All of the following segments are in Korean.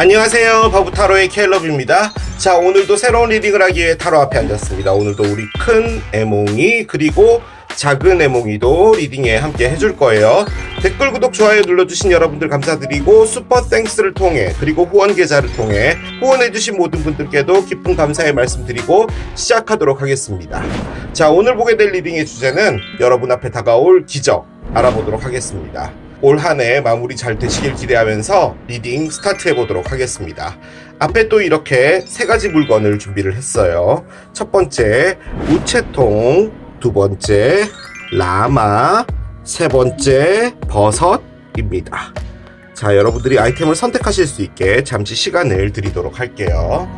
안녕하세요, 바보타로의 켈럽입니다. 자, 오늘도 새로운 리딩을 하기 위해 타로 앞에 앉았습니다. 오늘도 우리 큰 애몽이 그리고 작은 애몽이도 리딩에 함께 해줄 거예요. 댓글, 구독, 좋아요 눌러주신 여러분들 감사드리고 슈퍼 땡스를 통해 그리고 후원 계좌를 통해 후원해주신 모든 분들께도 깊은 감사의 말씀드리고 시작하도록 하겠습니다. 자, 오늘 보게 될 리딩의 주제는 여러분 앞에 다가올 기적 알아보도록 하겠습니다. 올 한 해 마무리 잘 되시길 기대하면서 리딩 스타트 해보도록 하겠습니다. 앞에 또 이렇게 세 가지 물건을 준비를 했어요. 첫 번째 우체통, 두 번째 라마, 세 번째 버섯입니다. 자, 여러분들이 아이템을 선택하실 수 있게 잠시 시간을 드리도록 할게요.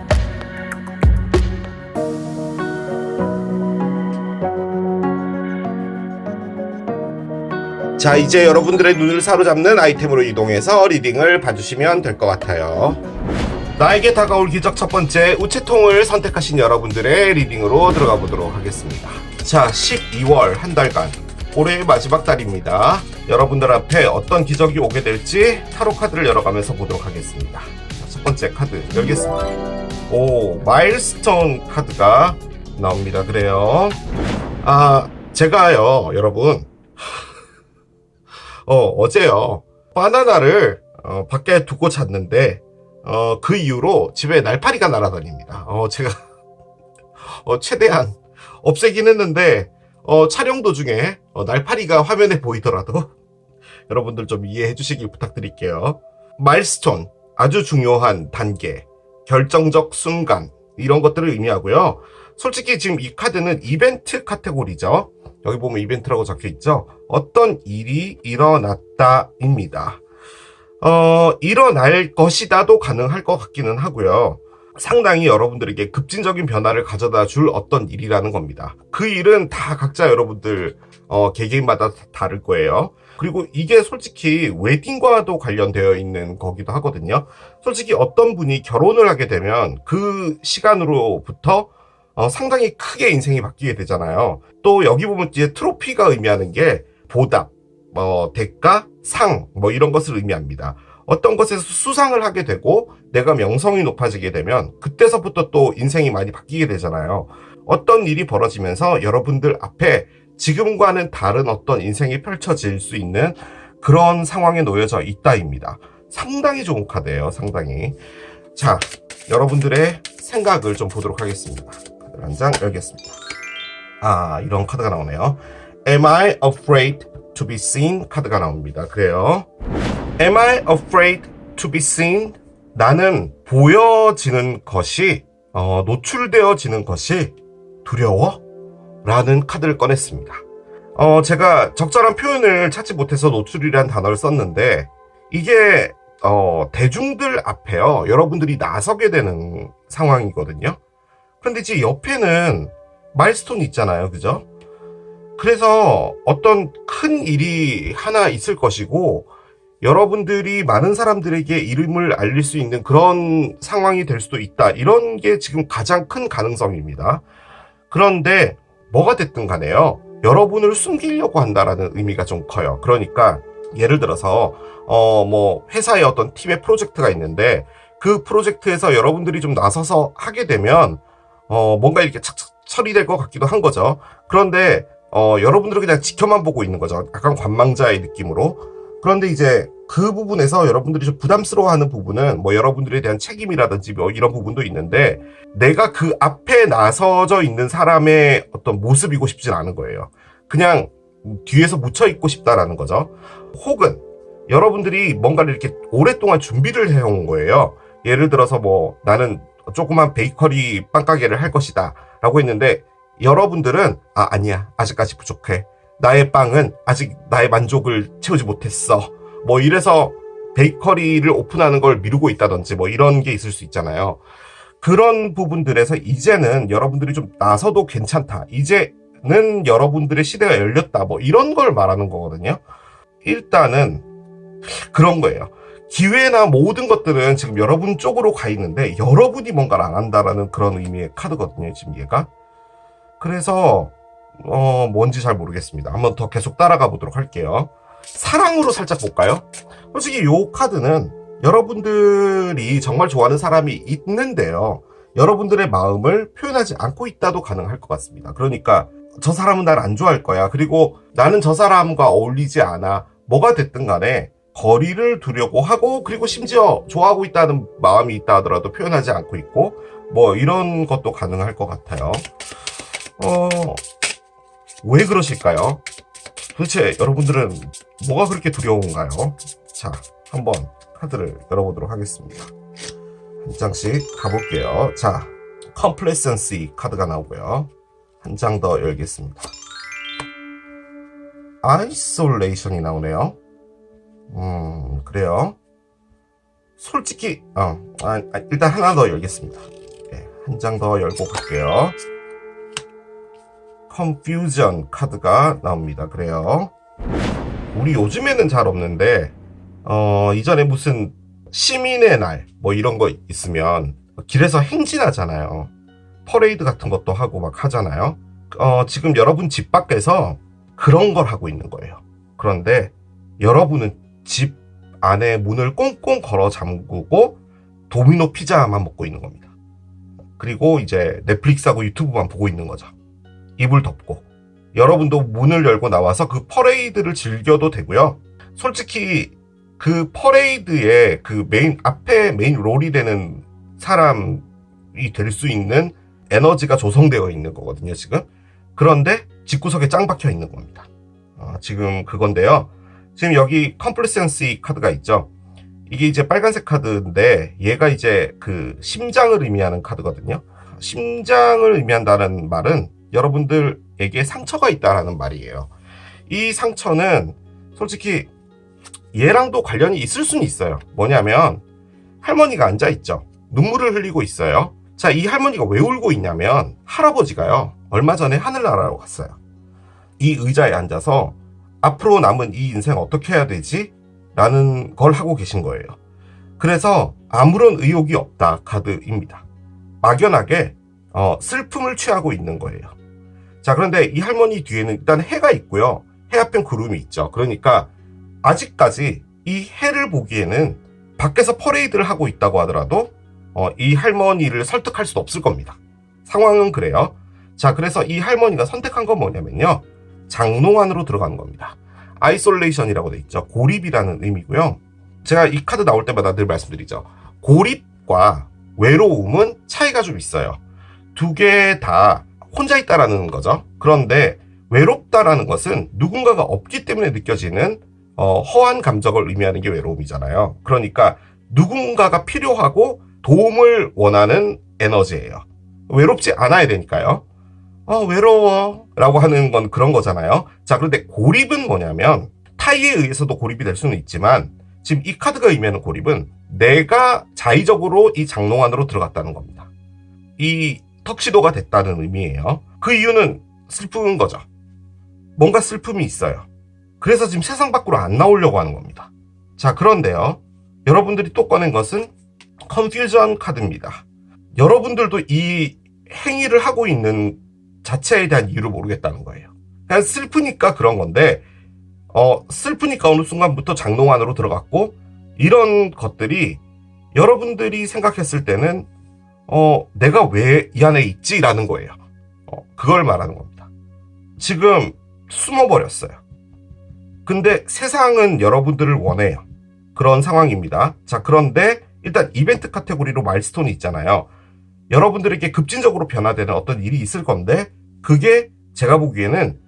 자, 이제 여러분들의 눈을 사로잡는 아이템으로 이동해서 리딩을 봐주시면 될 것 같아요. 나에게 다가올 기적 첫 번째 우체통을 선택하신 여러분들의 리딩으로 들어가 보도록 하겠습니다. 자, 12월 한 달간 올해의 마지막 달입니다. 여러분들 앞에 어떤 기적이 오게 될지 타로 카드를 열어가면서 보도록 하겠습니다. 자, 첫 번째 카드 열겠습니다. 오, 마일스톤 카드가 나옵니다. 그래요. 제가요, 여러분 어제요 바나나를 밖에 두고 잤는데 그 이후로 집에 날파리가 날아다닙니다. 제가 최대한 없애긴 했는데 촬영 도중에 날파리가 화면에 보이더라도 여러분들 좀 이해해 주시길 부탁드릴게요. 마일스톤, 아주 중요한 단계, 결정적 순간, 이런 것들을 의미하고요. 솔직히 지금 이 카드는 이벤트 카테고리죠. 여기 보면 이벤트라고 적혀 있죠. 어떤 일이 일어났다입니다. 일어날 것이다도 가능할 것 같기는 하고요. 상당히 여러분들에게 급진적인 변화를 가져다 줄 어떤 일이라는 겁니다. 그 일은 다 각자 여러분들 개개인마다 다를 거예요. 그리고 이게 솔직히 웨딩과도 관련되어 있는 거기도 하거든요. 솔직히 어떤 분이 결혼을 하게 되면 그 시간으로부터 상당히 크게 인생이 바뀌게 되잖아요. 또 여기 보면 이제 트로피가 의미하는 게 보답, 대가, 상, 이런 것을 의미합니다. 어떤 것에서 수상을 하게 되고 내가 명성이 높아지게 되면 그때서부터 또 인생이 많이 바뀌게 되잖아요. 어떤 일이 벌어지면서 여러분들 앞에 지금과는 다른 어떤 인생이 펼쳐질 수 있는 그런 상황에 놓여져 있다입니다. 상당히 좋은 카드예요, 상당히. 자, 여러분들의 생각을 좀 보도록 하겠습니다. 카드 한 장 열겠습니다. 이런 카드가 나오네요. Am I afraid to be seen? 카드가 나옵니다. 그래요. Am I afraid to be seen? 나는 보여지는 것이, 노출되어지는 것이 두려워? 라는 카드를 꺼냈습니다. 제가 적절한 표현을 찾지 못해서 노출이라는 단어를 썼는데, 이게, 대중들 앞에요. 여러분들이 나서게 되는 상황이거든요. 그런데 이제 옆에는 마일스톤이 있잖아요. 그죠? 그래서 어떤 큰 일이 하나 있을 것이고, 여러분들이 많은 사람들에게 이름을 알릴 수 있는 그런 상황이 될 수도 있다. 이런 게 지금 가장 큰 가능성입니다. 그런데 뭐가 됐든 간에요. 여러분을 숨기려고 한다라는 의미가 좀 커요. 그러니까 예를 들어서 회사의 어떤 팀의 프로젝트가 있는데 그 프로젝트에서 여러분들이 좀 나서서 하게 되면 뭔가 이렇게 착착 처리될 것 같기도 한 거죠. 그런데 여러분들은 그냥 지켜만 보고 있는 거죠. 약간 관망자의 느낌으로. 그런데 이제 그 부분에서 여러분들이 좀 부담스러워하는 부분은 여러분들에 대한 책임이라든지 이런 부분도 있는데 내가 그 앞에 나서져 있는 사람의 어떤 모습이고 싶진 않은 거예요. 그냥 뒤에서 묻혀 있고 싶다라는 거죠. 혹은 여러분들이 뭔가를 이렇게 오랫동안 준비를 해온 거예요. 예를 들어서 나는 조그만 베이커리 빵가게를 할 것이다 라고 했는데 여러분들은 아니야, 아직까지 부족해, 나의 빵은 아직 나의 만족을 채우지 못했어, 이래서 베이커리를 오픈하는 걸 미루고 있다든지 이런 게 있을 수 있잖아요. 그런 부분들에서 이제는 여러분들이 좀 나서도 괜찮다, 이제는 여러분들의 시대가 열렸다, 이런 걸 말하는 거거든요. 일단은 그런 거예요. 기회나 모든 것들은 지금 여러분 쪽으로 가 있는데 여러분이 뭔가를 안 한다라는 그런 의미의 카드거든요, 지금 얘가. 그래서 뭔지 잘 모르겠습니다. 한번 더 계속 따라가 보도록 할게요. 사랑으로 살짝 볼까요? 솔직히 요 카드는 여러분들이 정말 좋아하는 사람이 있는데요. 여러분들의 마음을 표현하지 않고 있다도 가능할 것 같습니다. 그러니까 저 사람은 날 안 좋아할 거야. 그리고 나는 저 사람과 어울리지 않아. 뭐가 됐든 간에 거리를 두려고 하고, 그리고 심지어 좋아하고 있다는 마음이 있다 하더라도 표현하지 않고 있고, 뭐 이런 것도 가능할 것 같아요. 왜 그러실까요? 도대체 여러분들은 뭐가 그렇게 두려운가요? 자, 한번 카드를 열어보도록 하겠습니다. 한 장씩 가볼게요. 자, Complacency 카드가 나오고요. 한 장 더 열겠습니다. Isolation이 나오네요. 그래요. 솔직히 일단 하나 더 열겠습니다. 네, 한 장 더 열고 갈게요. Confusion 카드가 나옵니다. 그래요. 우리 요즘에는 잘 없는데 이전에 무슨 시민의 날 뭐 이런 거 있으면 길에서 행진하잖아요. 퍼레이드 같은 것도 하고 막 하잖아요. 지금 여러분 집 밖에서 그런 걸 하고 있는 거예요. 그런데 여러분은 집 안에 문을 꽁꽁 걸어 잠그고 도미노 피자만 먹고 있는 겁니다. 그리고 이제 넷플릭스하고 유튜브만 보고 있는 거죠. 이불 덮고. 여러분도 문을 열고 나와서 그 퍼레이드를 즐겨도 되고요. 솔직히 그 퍼레이드의 그 앞에 메인 롤이 되는 사람이 될 수 있는 에너지가 조성되어 있는 거거든요, 지금. 그런데 집구석에 짱 박혀 있는 겁니다. 지금 그건데요. 지금 여기 컴플리센시 카드가 있죠. 이게 이제 빨간색 카드인데 얘가 이제 그 심장을 의미하는 카드거든요. 심장을 의미한다는 말은 여러분들에게 상처가 있다라는 말이에요. 이 상처는 솔직히 얘랑도 관련이 있을 수는 있어요. 뭐냐면 할머니가 앉아있죠. 눈물을 흘리고 있어요. 자, 이 할머니가 왜 울고 있냐면 할아버지가요, 얼마 전에 하늘나라로 갔어요. 이 의자에 앉아서 앞으로 남은 이 인생 어떻게 해야 되지? 라는 걸 하고 계신 거예요. 그래서 아무런 의욕이 없다 카드입니다. 막연하게 슬픔을 취하고 있는 거예요. 자, 그런데 이 할머니 뒤에는 일단 해가 있고요. 해 앞엔 구름이 있죠. 그러니까 아직까지 이 해를 보기에는 밖에서 퍼레이드를 하고 있다고 하더라도 이 할머니를 설득할 수 없을 겁니다. 상황은 그래요. 자, 그래서 이 할머니가 선택한 건 뭐냐면요, 장롱 안으로 들어가는 겁니다. 아이솔레이션이라고 돼 있죠. 고립이라는 의미고요. 제가 이 카드 나올 때마다 늘 말씀드리죠. 고립과 외로움은 차이가 좀 있어요. 두 개 다 혼자 있다라는 거죠. 그런데 외롭다라는 것은 누군가가 없기 때문에 느껴지는 허한 감정을 의미하는 게 외로움이잖아요. 그러니까 누군가가 필요하고 도움을 원하는 에너지예요. 외롭지 않아야 되니까요. 외로워 라고 하는 건 그런 거잖아요. 자, 그런데 고립은 뭐냐면 타이에 의해서도 고립이 될 수는 있지만 지금 이 카드가 의미하는 고립은 내가 자의적으로 이 장롱 안으로 들어갔다는 겁니다. 이 턱시도가 됐다는 의미예요. 그 이유는 슬픈 거죠. 뭔가 슬픔이 있어요. 그래서 지금 세상 밖으로 안 나오려고 하는 겁니다. 자, 그런데요, 여러분들이 또 꺼낸 것은 컨퓨전 카드입니다. 여러분들도 이 행위를 하고 있는 자체에 대한 이유를 모르겠다는 거예요. 그냥 슬프니까 그런 건데 슬프니까 어느 순간부터 장롱 안으로 들어갔고, 이런 것들이 여러분들이 생각했을 때는 내가 왜 이 안에 있지? 라는 거예요. 그걸 말하는 겁니다. 지금 숨어버렸어요. 근데 세상은 여러분들을 원해요. 그런 상황입니다. 자, 그런데 일단 이벤트 카테고리로 마일스톤이 있잖아요. 여러분들에게 급진적으로 변화되는 어떤 일이 있을 건데, 그게 제가 보기에는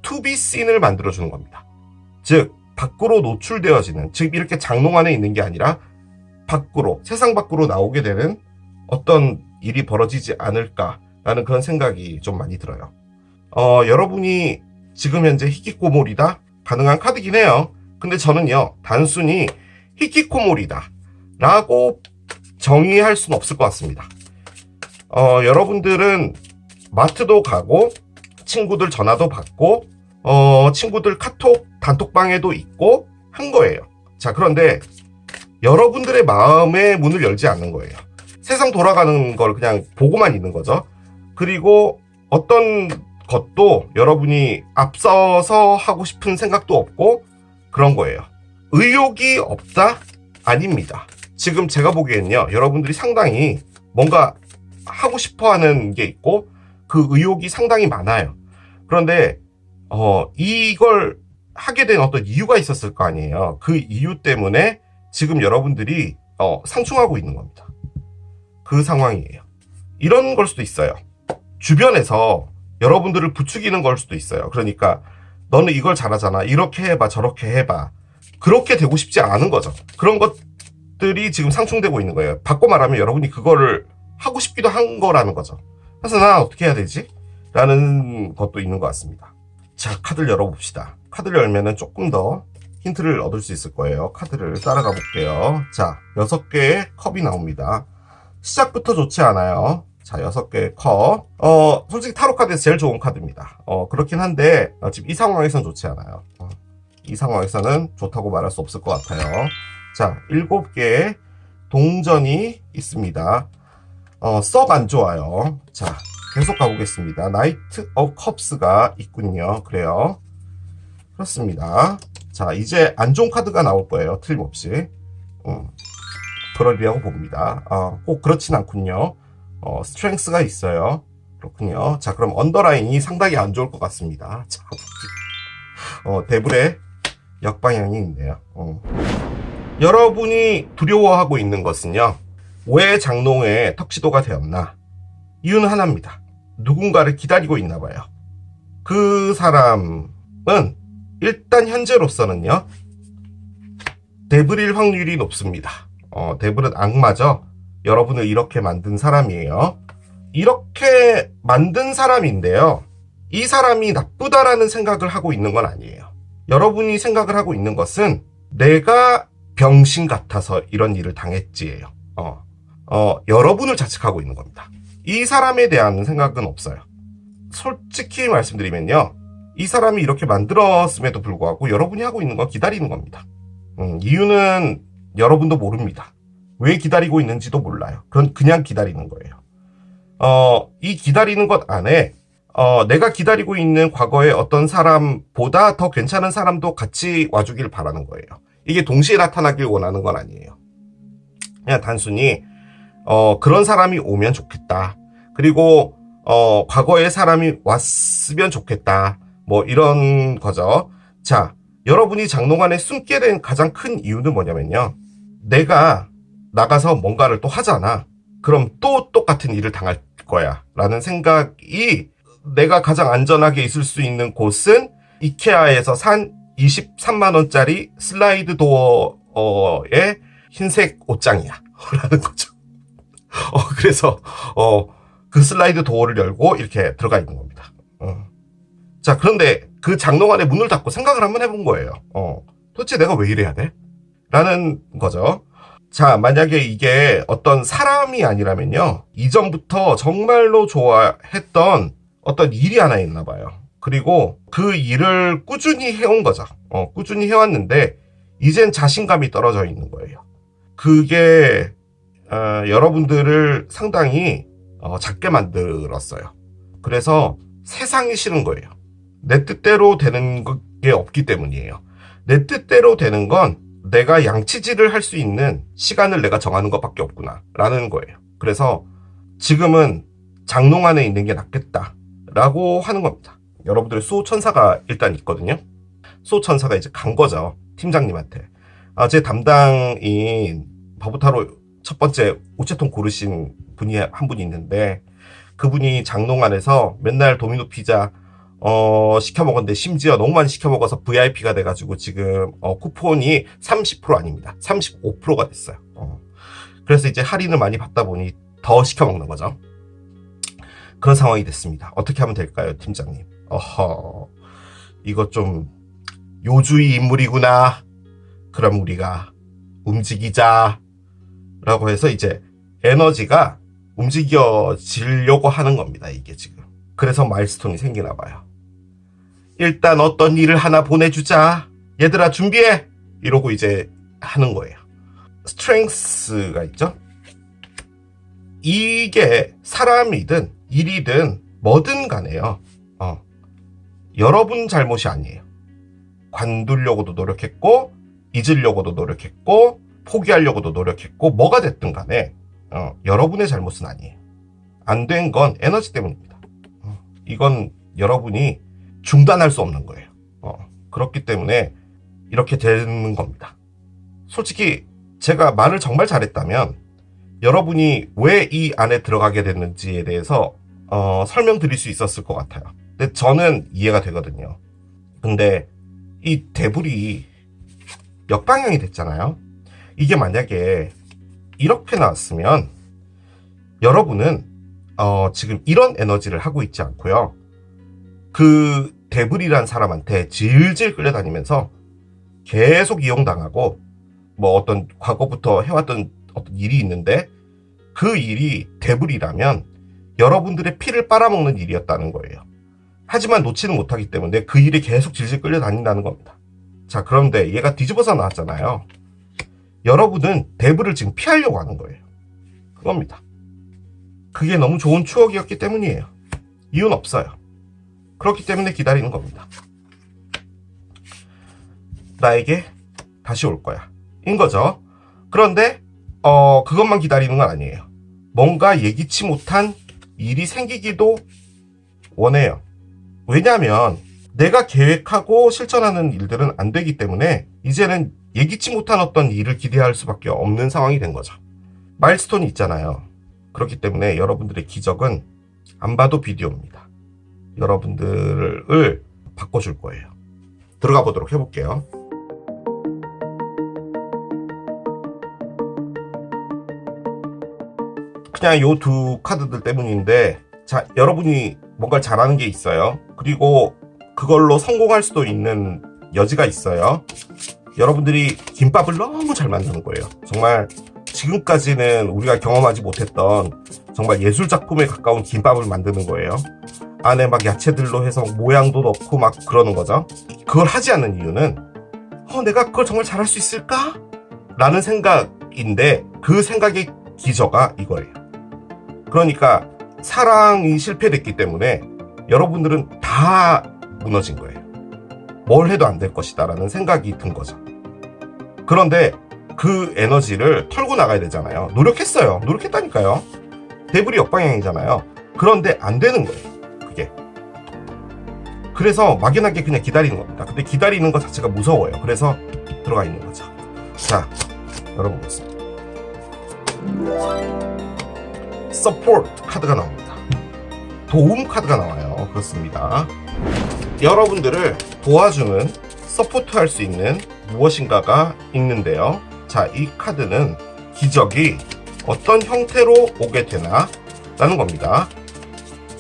to be seen을 만들어주는 겁니다. 즉, 밖으로 노출되어지는, 즉 이렇게 장롱 안에 있는 게 아니라 밖으로, 세상 밖으로 나오게 되는 어떤 일이 벌어지지 않을까라는 그런 생각이 좀 많이 들어요. 여러분이 지금 현재 히키코모리다? 가능한 카드긴 해요. 근데 저는요, 단순히 히키코모리다 라고 정의할 수는 없을 것 같습니다. 여러분들은 마트도 가고, 친구들 전화도 받고, 친구들 카톡 단톡방에도 있고 한 거예요. 자, 그런데 여러분들의 마음의 문을 열지 않는 거예요. 세상 돌아가는 걸 그냥 보고만 있는 거죠. 그리고 어떤 것도 여러분이 앞서서 하고 싶은 생각도 없고 그런 거예요. 의욕이 없다? 아닙니다. 지금 제가 보기엔요, 여러분들이 상당히 뭔가 하고 싶어 하는 게 있고, 그 의욕이 상당히 많아요. 그런데, 이걸 하게 된 어떤 이유가 있었을 거 아니에요. 그 이유 때문에 지금 여러분들이, 상충하고 있는 겁니다. 그 상황이에요. 이런 걸 수도 있어요. 주변에서 여러분들을 부추기는 걸 수도 있어요. 그러니까, 너는 이걸 잘하잖아. 이렇게 해봐, 저렇게 해봐. 그렇게 되고 싶지 않은 거죠. 그런 것들이 지금 상충되고 있는 거예요. 바꿔 말하면 여러분이 그거를 하고 싶기도 한 거라는 거죠. 그래서 나 어떻게 해야 되지? 라는 것도 있는 것 같습니다. 자, 카드를 열어봅시다. 카드를 열면은 조금 더 힌트를 얻을 수 있을 거예요. 카드를 따라가 볼게요. 자, 6개의 컵이 나옵니다. 시작부터 좋지 않아요. 자, 6개의 컵. 솔직히 타로 카드에서 제일 좋은 카드입니다. 그렇긴 한데, 지금 이 상황에서는 좋지 않아요. 이 상황에서는 좋다고 말할 수 없을 것 같아요. 자, 7개의 동전이 있습니다. 썩 안 좋아요. 자, 계속 가보겠습니다. 나이트 오브 컵스가 있군요. 그래요. 그렇습니다. 자, 이제 안 좋은 카드가 나올 거예요. 틀림없이. 그러리라고 봅니다. 꼭 그렇진 않군요. 스트렝스가 있어요. 그렇군요. 자, 그럼 언더라인이 상당히 안 좋을 것 같습니다. 자, 데블의 역방향이 있네요. 여러분이 두려워하고 있는 것은요, 왜 장롱에 턱시도가 되었나? 이유는 하나입니다. 누군가를 기다리고 있나 봐요. 그 사람은 일단 현재로서는요, 데블일 확률이 높습니다. 데블은 악마죠. 여러분을 이렇게 만든 사람이에요. 이렇게 만든 사람인데요, 이 사람이 나쁘다라는 생각을 하고 있는 건 아니에요. 여러분이 생각을 하고 있는 것은 내가 병신 같아서 이런 일을 당했지예요. 여러분을 자책하고 있는 겁니다. 이 사람에 대한 생각은 없어요. 솔직히 말씀드리면요, 이 사람이 이렇게 만들었음에도 불구하고 여러분이 하고 있는 건 기다리는 겁니다. 이유는 여러분도 모릅니다. 왜 기다리고 있는지도 몰라요. 그냥 기다리는 거예요. 이 기다리는 것 안에 내가 기다리고 있는 과거의 어떤 사람보다 더 괜찮은 사람도 같이 와주길 바라는 거예요. 이게 동시에 나타나길 원하는 건 아니에요. 그냥 단순히 그런 사람이 오면 좋겠다. 그리고 과거의 사람이 왔으면 좋겠다. 뭐 이런 거죠. 자, 여러분이 장롱 안에 숨게 된 가장 큰 이유는 뭐냐면요, 내가 나가서 뭔가를 또 하잖아. 그럼 또 똑같은 일을 당할 거야 라는 생각이, 내가 가장 안전하게 있을 수 있는 곳은 이케아에서 산 23만원짜리 슬라이드 도어의 흰색 옷장이야 라는 거죠. 그래서 그 슬라이드 도어를 열고 이렇게 들어가 있는 겁니다. 자, 그런데 그 장롱 안에 문을 닫고 생각을 한번 해본 거예요. 도대체 내가 왜 이래야 돼? 라는 거죠. 자, 만약에 이게 어떤 사람이 아니라면요, 이전부터 정말로 좋아했던 어떤 일이 하나 있나 봐요. 그리고 그 일을 꾸준히 해온 거죠. 꾸준히 해왔는데 이젠 자신감이 떨어져 있는 거예요. 그게 여러분들을 상당히 작게 만들었어요. 그래서 세상이 싫은 거예요. 내 뜻대로 되는 게 없기 때문이에요. 내 뜻대로 되는 건 내가 양치질을 할 수 있는 시간을 내가 정하는 것밖에 없구나 라는 거예요. 그래서 지금은 장롱 안에 있는 게 낫겠다 라고 하는 겁니다. 여러분들 수호천사가 일단 있거든요. 수호천사가 이제 간 거죠, 팀장님한테. 제 담당인 버브타로 첫 번째 우체통 고르신 분이 한 분이 있는데, 그분이 장롱 안에서 맨날 도미노 피자 시켜 먹었는데, 심지어 너무 많이 시켜 먹어서 VIP가 돼가지고 지금 쿠폰이 30% 아닙니다, 35%가 됐어요. 그래서 이제 할인을 많이 받다 보니 더 시켜 먹는 거죠. 그런 상황이 됐습니다. 어떻게 하면 될까요, 팀장님? 이거 좀 요주의 인물이구나. 그럼 우리가 움직이자 라고 해서 이제 에너지가 움직여지려고 하는 겁니다, 이게 지금. 그래서 마일스톤이 생기나 봐요. 일단 어떤 일을 하나 보내주자. 얘들아 준비해! 이러고 이제 하는 거예요. 스트렝스가 있죠? 이게 사람이든 일이든 뭐든 간에요, 여러분 잘못이 아니에요. 관두려고도 노력했고, 잊으려고도 노력했고, 포기하려고도 노력했고 뭐가 됐든 간에 여러분의 잘못은 아니에요. 안 된 건 에너지 때문입니다. 이건 여러분이 중단할 수 없는 거예요. 그렇기 때문에 이렇게 되는 겁니다. 솔직히 제가 말을 정말 잘했다면 여러분이 왜 이 안에 들어가게 됐는지에 대해서 설명드릴 수 있었을 것 같아요. 근데 저는 이해가 되거든요. 근데 이 대불이 역방향이 됐잖아요. 이게 만약에 이렇게 나왔으면 여러분은 지금 이런 에너지를 하고 있지 않고요. 그 대불이란 사람한테 질질 끌려다니면서 계속 이용당하고 뭐 어떤 과거부터 해왔던 어떤 일이 있는데 그 일이 대불이라면 여러분들의 피를 빨아먹는 일이었다는 거예요. 하지만 놓지는 못하기 때문에 그 일에 계속 질질 끌려다닌다는 겁니다. 자, 그런데 얘가 뒤집어서 나왔잖아요. 여러분은 대불을 지금 피하려고 하는 거예요. 그겁니다. 그게 너무 좋은 추억이었기 때문이에요. 이유는 없어요. 그렇기 때문에 기다리는 겁니다. 나에게 다시 올 거야. 인 거죠. 그런데 그것만 기다리는 건 아니에요. 뭔가 예기치 못한 일이 생기기도 원해요. 왜냐하면 내가 계획하고 실천하는 일들은 안 되기 때문에 이제는 예기치 못한 어떤 일을 기대할 수밖에 없는 상황이 된 거죠. 마일스톤이 있잖아요. 그렇기 때문에 여러분들의 기적은 안 봐도 비디오입니다. 여러분들을 바꿔줄 거예요. 들어가 보도록 해볼게요. 그냥 요 두 카드들 때문인데, 자, 여러분이 뭔가를 잘하는 게 있어요. 그리고 그걸로 성공할 수도 있는 여지가 있어요. 여러분들이 김밥을 너무 잘 만드는 거예요. 정말 지금까지는 우리가 경험하지 못했던 정말 예술작품에 가까운 김밥을 만드는 거예요. 안에 막 야채들로 해서 모양도 넣고 막 그러는 거죠. 그걸 하지 않는 이유는 내가 그걸 정말 잘할 수 있을까? 라는 생각인데 그 생각의 기저가 이거예요. 그러니까 사랑이 실패됐기 때문에 여러분들은 다 무너진 거예요. 뭘 해도 안 될 것이다 라는 생각이 든 거죠. 그런데 그 에너지를 털고 나가야 되잖아요. 노력했어요. 노력했다니까요. 대불이 역방향이잖아요. 그런데 안 되는 거예요. 그게. 그래서 막연하게 그냥 기다리는 겁니다. 근데 기다리는 것 자체가 무서워요. 그래서 들어가 있는 거죠. 자, 열어보겠습니다 서포트 카드가 나옵니다. 도움 카드가 나와요. 그렇습니다. 여러분들을 도와주는 서포트 할 수 있는 무엇인가가 있는데요. 자, 이 카드는 기적이 어떤 형태로 오게 되나 라는 겁니다.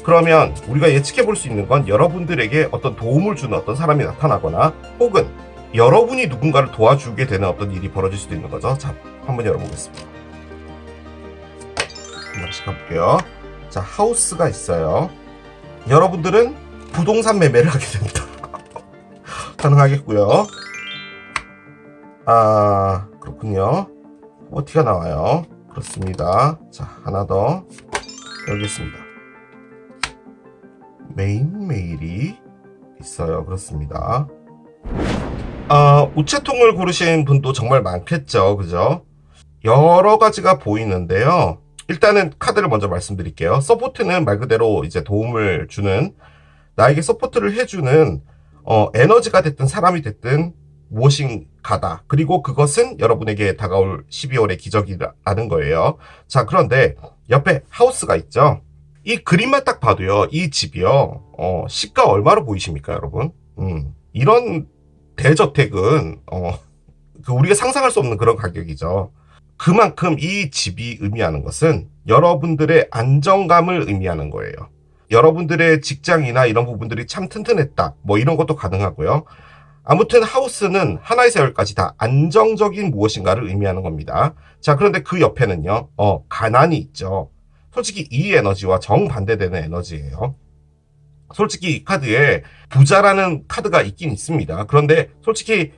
그러면 우리가 예측해 볼 수 있는 건 여러분들에게 어떤 도움을 주는 어떤 사람이 나타나거나 혹은 여러분이 누군가를 도와주게 되는 어떤 일이 벌어질 수도 있는 거죠. 자, 한번 열어보겠습니다. 한 번씩 가볼게요. 자, 하우스가 있어요. 여러분들은 부동산 매매를 하게 됩니다. 가능하겠고요. 아, 그렇군요. OT가 나와요. 그렇습니다. 자, 하나 더 열겠습니다. 메일이 있어요. 그렇습니다. 우체통을 고르신 분도 정말 많겠죠. 그죠? 여러 가지가 보이는데요. 일단은 카드를 먼저 말씀드릴게요. 서포트는 말 그대로 이제 도움을 주는, 나에게 서포트를 해주는 에너지가 됐든 사람이 됐든 무엇인가다. 그리고 그것은 여러분에게 다가올 12월의 기적이라는 거예요. 자, 그런데 옆에 하우스가 있죠. 이 그림만 딱 봐도요, 이 집이요, 시가 얼마로 보이십니까, 여러분? 이런 대저택은 우리가 상상할 수 없는 그런 가격이죠. 그만큼 이 집이 의미하는 것은 여러분들의 안정감을 의미하는 거예요. 여러분들의 직장이나 이런 부분들이 참 튼튼했다. 뭐 이런 것도 가능하고요. 아무튼 하우스는 하나에서 열까지 다 안정적인 무엇인가를 의미하는 겁니다. 자, 그런데 그 옆에는요, 가난이 있죠. 솔직히 이 에너지와 정반대되는 에너지예요. 솔직히 이 카드에 부자라는 카드가 있긴 있습니다. 그런데 솔직히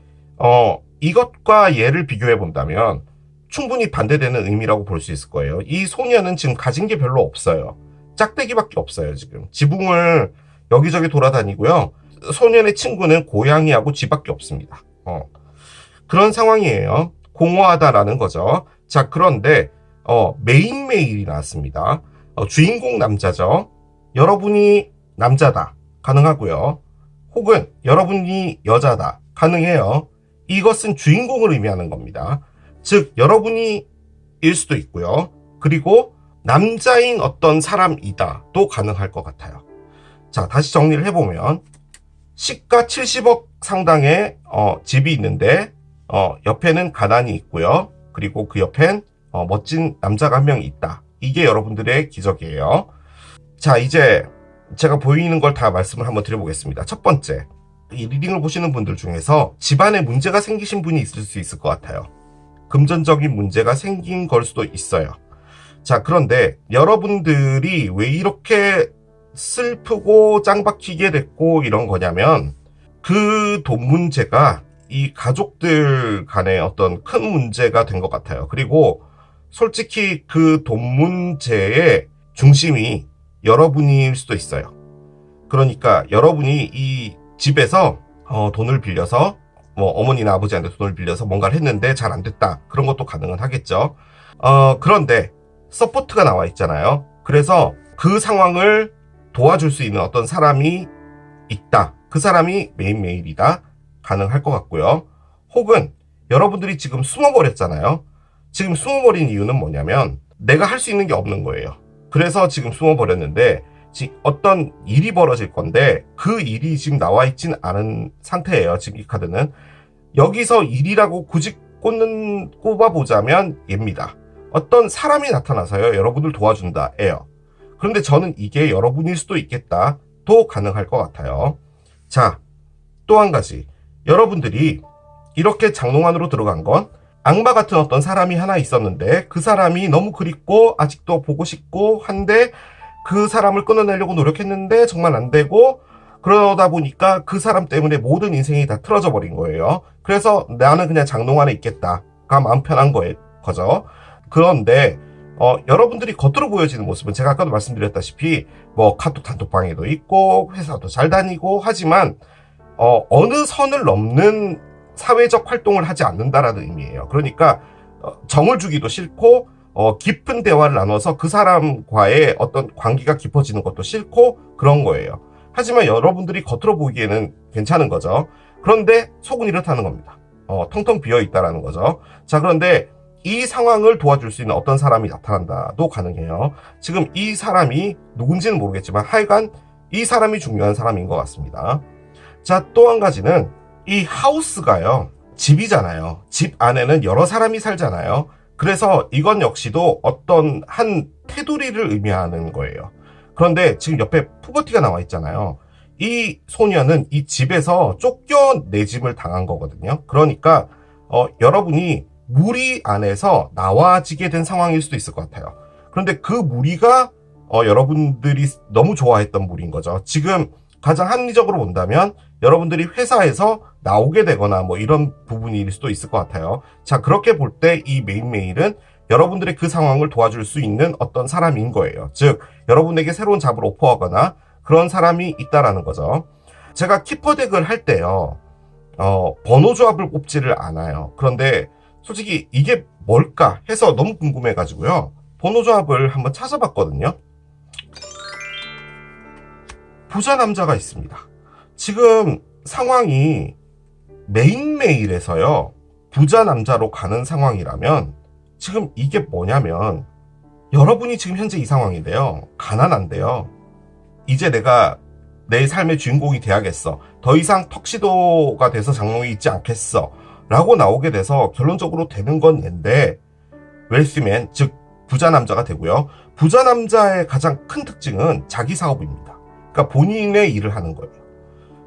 이것과 얘를 비교해 본다면 충분히 반대되는 의미라고 볼 수 있을 거예요. 이 소녀는 지금 가진 게 별로 없어요. 짝대기밖에 없어요. 지금 지붕을 여기저기 돌아다니고요. 소년의 친구는 고양이하고 쥐밖에 없습니다. 그런 상황이에요. 공허하다라는 거죠. 자, 그런데 메인 메일이 나왔습니다. 주인공 남자죠. 여러분이 남자다. 가능하고요. 혹은 여러분이 여자다. 가능해요. 이것은 주인공을 의미하는 겁니다. 즉, 여러분이 일 수도 있고요. 그리고 남자인 어떤 사람이다도 가능할 것 같아요. 자, 다시 정리를 해보면 시가 70억 상당의 집이 있는데 옆에는 가난이 있고요. 그리고 그 옆엔 멋진 남자가 한 명 있다. 이게 여러분들의 기적이에요. 자, 이제 제가 보이는 걸 다 말씀을 한번 드려보겠습니다. 첫 번째, 이 리딩을 보시는 분들 중에서 집안에 문제가 생기신 분이 있을 수 있을 것 같아요. 금전적인 문제가 생긴 걸 수도 있어요. 자, 그런데 여러분들이 왜 이렇게 슬프고 짱박히게 됐고 이런 거냐면 그 돈 문제가 이 가족들 간에 어떤 큰 문제가 된 것 같아요. 그리고 솔직히 그 돈 문제의 중심이 여러분일 수도 있어요. 그러니까 여러분이 이 집에서 돈을 빌려서 뭐 어머니나 아버지한테 돈을 빌려서 뭔가를 했는데 잘 안 됐다. 그런 것도 가능은 하겠죠. 그런데 서포트가 나와 있잖아요. 그래서 그 상황을 도와줄 수 있는 어떤 사람이 있다. 그 사람이 메인 메일이다. 가능할 것 같고요. 혹은 여러분들이 지금 숨어버렸잖아요. 지금 숨어버린 이유는 뭐냐면 내가 할 수 있는 게 없는 거예요. 그래서 지금 숨어버렸는데 어떤 일이 벌어질 건데 그 일이 지금 나와 있진 않은 상태예요. 지금 이 카드는. 여기서 일이라고 굳이 꼽아보자면 얘입니다. 어떤 사람이 나타나서요. 여러분을 도와준다. 예요. 그런데 저는 이게 여러분일 수도 있겠다. 도 가능할 것 같아요. 자, 또 한 가지. 여러분들이 이렇게 장롱 안으로 들어간 건 악마 같은 어떤 사람이 하나 있었는데 그 사람이 너무 그립고 아직도 보고 싶고 한데 그 사람을 끊어내려고 노력했는데 정말 안 되고 그러다 보니까 그 사람 때문에 모든 인생이 다 틀어져 버린 거예요. 그래서 나는 그냥 장롱 안에 있겠다가 마음 편한 거죠. 그런데 여러분들이 겉으로 보여지는 모습은 제가 아까도 말씀드렸다시피 뭐 카톡 단톡방에도 있고 회사도 잘 다니고 하지만 어느 선을 넘는 사회적 활동을 하지 않는다라는 의미예요. 그러니까 정을 주기도 싫고 깊은 대화를 나눠서 그 사람과의 어떤 관계가 깊어지는 것도 싫고 그런 거예요. 하지만 여러분들이 겉으로 보기에는 괜찮은 거죠. 그런데 속은 이렇다는 겁니다. 텅텅 비어 있다라는 거죠. 자, 그런데 이 상황을 도와줄 수 있는 어떤 사람이 나타난다도 가능해요. 지금 이 사람이 누군지는 모르겠지만 하여간 이 사람이 중요한 사람인 것 같습니다. 자, 또 한 가지는 이 하우스가요. 집이잖아요. 집 안에는 여러 사람이 살잖아요. 그래서 이건 역시도 어떤 한 테두리를 의미하는 거예요. 그런데 지금 옆에 푸버티가 나와 있잖아요. 이 소녀는 이 집에서 쫓겨내짐을 당한 거거든요. 그러니까 여러분이 무리 안에서 나와지게 된 상황일 수도 있을 것 같아요. 그런데 그 무리가 여러분들이 너무 좋아했던 무리인 거죠. 지금 가장 합리적으로 본다면 여러분들이 회사에서 나오게 되거나 뭐 이런 부분일 수도 있을 것 같아요. 자, 그렇게 볼 때 이 메인 메일은 여러분들의 그 상황을 도와줄 수 있는 어떤 사람인 거예요. 즉, 여러분에게 새로운 잡을 오퍼하거나 그런 사람이 있다라는 거죠. 제가 키퍼덱을 할 때요, 번호 조합을 뽑지를 않아요. 그런데 솔직히 이게 뭘까 해서 너무 궁금해가지고요. 번호 조합을 한번 찾아봤거든요. 부자 남자가 있습니다. 지금 상황이 메인 메일에서요. 부자 남자로 가는 상황이라면 지금 이게 뭐냐면 여러분이 지금 현재 이 상황인데요. 가난한데요. 이제 내가 내 삶의 주인공이 돼야겠어. 더 이상 턱시도가 돼서 장롱이 있지 않겠어. 라고 나오게 돼서 결론적으로 되는 건 얘인데 웰스맨, 즉 부자 남자가 되고요. 부자 남자의 가장 큰 특징은 자기 사업입니다. 그러니까 본인의 일을 하는 거예요.